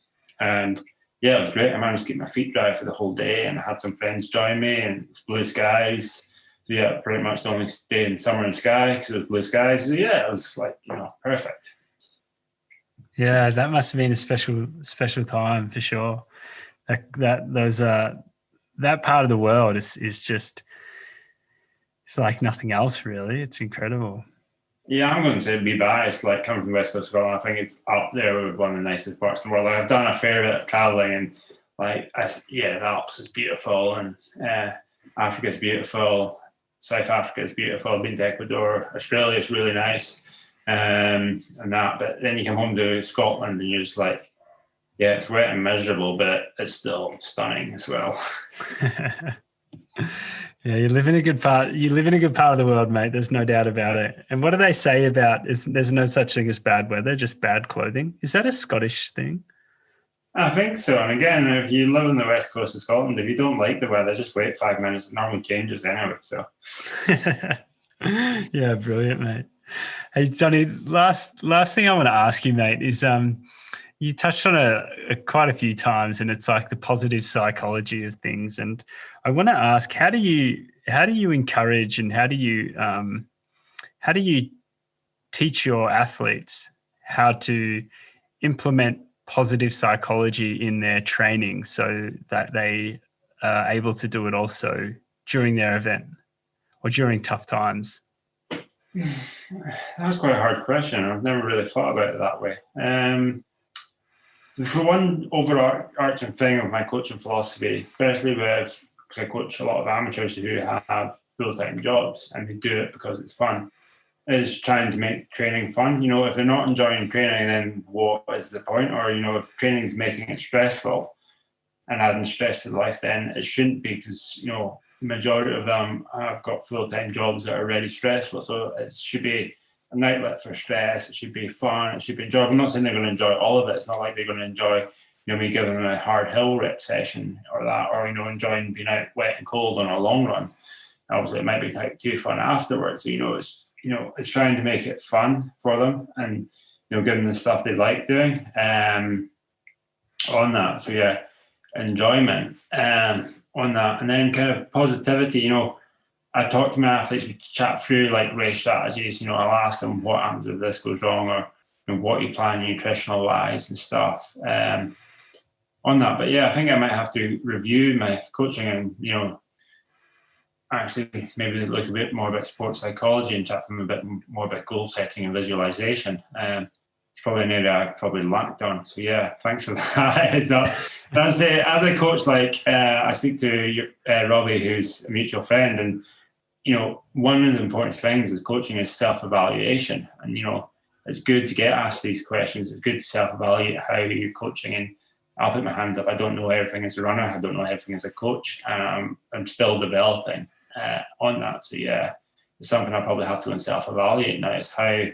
yeah, it was great. I managed to keep my feet dry for the whole day and I had some friends join me and it was blue skies. So yeah, pretty much the only day in summer in Skye because it was blue skies. So yeah, it was perfect. Yeah, that must have been a special time for sure. That part of the world is just, it's like nothing else really. It's incredible. Yeah, I'm going to say be biased. Coming from West Coast Scotland, I think it's up there with one of the nicest parts in the world. I've done a fair bit of traveling, and the Alps is beautiful, and Africa's beautiful, South Africa is beautiful. I've been to Ecuador, Australia is really nice. And that, but then you come home to Scotland and you're just yeah, it's wet and miserable, but it's still stunning as well. Yeah, you live in a good part of the world, mate. There's no doubt about it. And what do they say about there's no such thing as bad weather, just bad clothing? Is that a Scottish thing? I think so. And again, if you live on the west coast of Scotland, if you don't like the weather, just wait 5 minutes. It normally changes anyway. So yeah, brilliant, mate. Hey, Donnie, last thing I want to ask you, mate, is you touched on it quite a few times, and it's the positive psychology of things. And I want to ask, how do you encourage and how do you teach your athletes how to implement positive psychology in their training so that they are able to do it also during their event or during tough times? That's quite a hard question. I've never really thought about it that way. For one overarching thing of my coaching philosophy, especially because I coach a lot of amateurs who have full-time jobs and who do it because it's fun, is trying to make training fun. If they're not enjoying training, then what is the point? Or, if training is making it stressful, and adding stress to life, then it shouldn't be, because, you know, the majority of them have got full-time jobs that are already stressful. So it should be an outlet for stress. It should be fun. It should be enjoyable. I'm not saying they're going to enjoy all of it. It's not like they're going to enjoy, you know, me giving them a hard hill rep session or that, or, you know, enjoying being out wet and cold on a long run. Obviously, it might be type 2 fun afterwards. You know, it's trying to make it fun for them, and, you know, give them the stuff they like doing on that. So yeah, enjoyment on that, and then kind of positivity. You know, I talk to my athletes, we chat through like race strategies. You know, I'll ask them what happens if this goes wrong, or, you know, what you plan nutritional wise and stuff on that. But yeah, I think I might have to review my coaching and, you know, actually maybe look a bit more about sports psychology and chat to them a bit more about goal setting and visualization. It's probably an area I've probably lacked on. So yeah, thanks for that. So as a coach, like I speak to Robbie, who's a mutual friend, and, you know, one of the important things is coaching is self-evaluation. And, you know, it's good to get asked these questions. It's good to self-evaluate how you're coaching. And I'll put my hands up. I don't know everything as a runner. I don't know everything as a coach. I'm still developing on that. So yeah, it's something I probably have to self-evaluate now, is how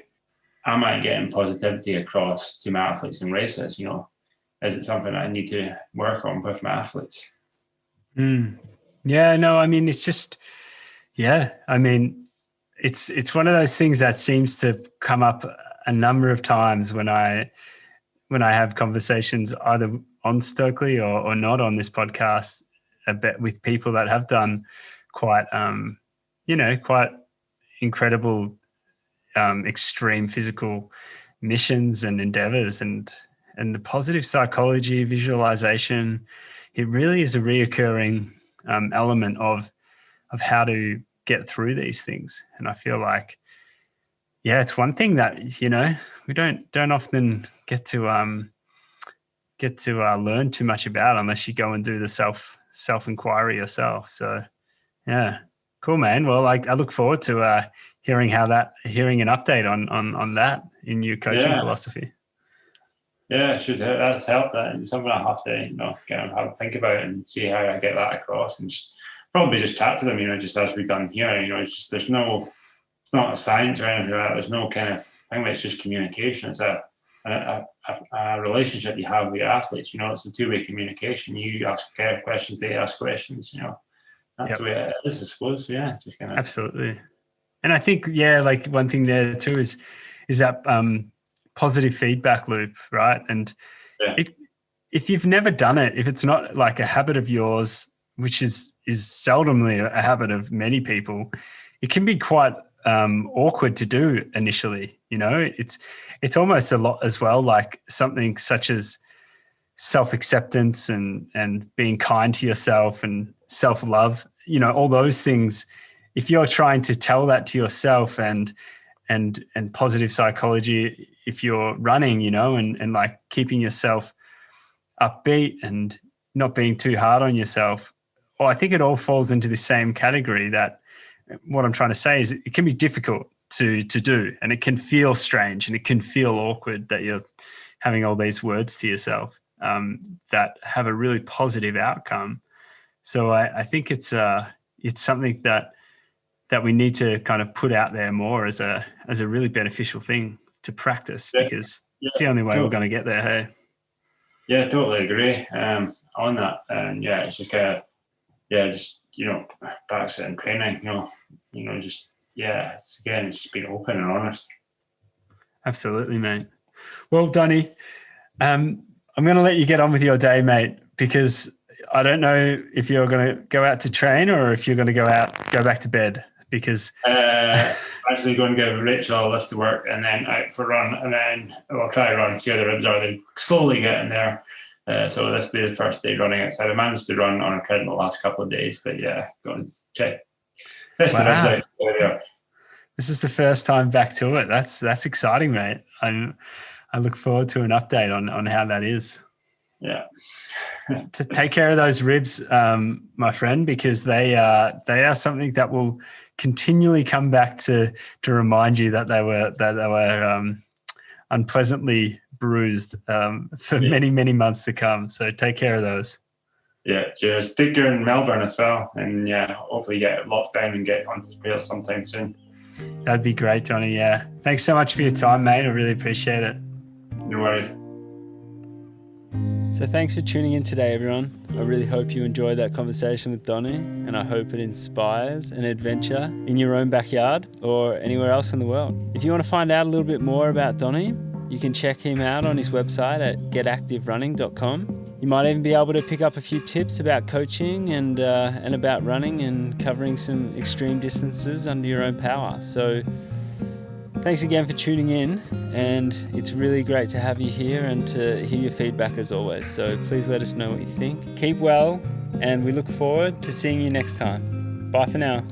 am I getting positivity across to my athletes in races? You know, is it something I need to work on with my athletes? Yeah, no, I mean, it's just, yeah, I mean, it's one of those things that seems to come up a number of times when I have conversations either on Stokely or not on this podcast a bit with people that have done quite, quite incredible, extreme physical missions and endeavors, and the positive psychology, visualization, it really is a reoccurring element of how to get through these things. And I feel like, yeah, it's one thing that, you know, we don't often get to learn too much about unless you go and do the self inquiry yourself. So yeah, cool, man. Well, I look forward to hearing an update on that in your coaching philosophy. Yeah, sure. That's helped. That it's something I have to, you know, kind of have to think about and see how I get that across, and probably just chat to them, you know, just as we've done here. You know, it's not a science or anything like that. There's no kind of thing. It's just communication. It's a relationship you have with your athletes. You know, it's a two-way communication. You ask questions, they ask questions. You know, that's the way it is, I suppose. So yeah, just kind of absolutely. And I think, yeah, like one thing there too is that positive feedback loop, right? And if you've never done it, if it's not like a habit of yours, which is seldomly a habit of many people, it can be quite awkward to do initially. You know, it's almost a lot as well, like something such as self-acceptance and being kind to yourself and self-love, you know, all those things. If you're trying to tell that to yourself and positive psychology, if you're running, you know, and like keeping yourself upbeat and not being too hard on yourself, well, I think it all falls into the same category. That what I'm trying to say is it can be difficult to do, and it can feel strange and it can feel awkward that you're having all these words to yourself that have a really positive outcome. So I think it's something that we need to kind of put out there more as a really beneficial thing to practice, because it's the only way we're going to get there. Hey. Yeah, totally agree on that. And yeah, it's just kind of, just, you know, practice it and training, you know, just, it's just being open and honest. Absolutely, mate. Well, Donnie, I'm going to let you get on with your day, mate, because I don't know if you're going to go out to train or if you're going to go back to bed, because actually going to give Rachel a lift to work and then out for a run, and then I'll try to run, see how the ribs are. They're slowly getting there. So this will be the first day running outside. I managed to run on a treadmill the last couple of days, but yeah, go and test the ribs out. This is the first time back to it. That's exciting, mate. I look forward to an update on how that is. Yeah. To take care of those ribs, my friend, because they are something that will continually come back to remind you that they were unpleasantly bruised for many months to come. So take care of those. Yeah, cheers. Take care in Melbourne as well. And yeah, hopefully get locked down and get onto the trails sometime soon. That'd be great, Donnie. Yeah. Thanks so much for your time, mate. I really appreciate it. No worries. So thanks for tuning in today, everyone. I really hope you enjoyed that conversation with Donnie, and I hope it inspires an adventure in your own backyard or anywhere else in the world. If you want to find out a little bit more about Donnie, you can check him out on his website at getactiverunning.com. You might even be able to pick up a few tips about coaching and about running and covering some extreme distances under your own power. So thanks again for tuning in, and it's really great to have you here and to hear your feedback as always. So please let us know what you think. Keep well, and we look forward to seeing you next time. Bye for now.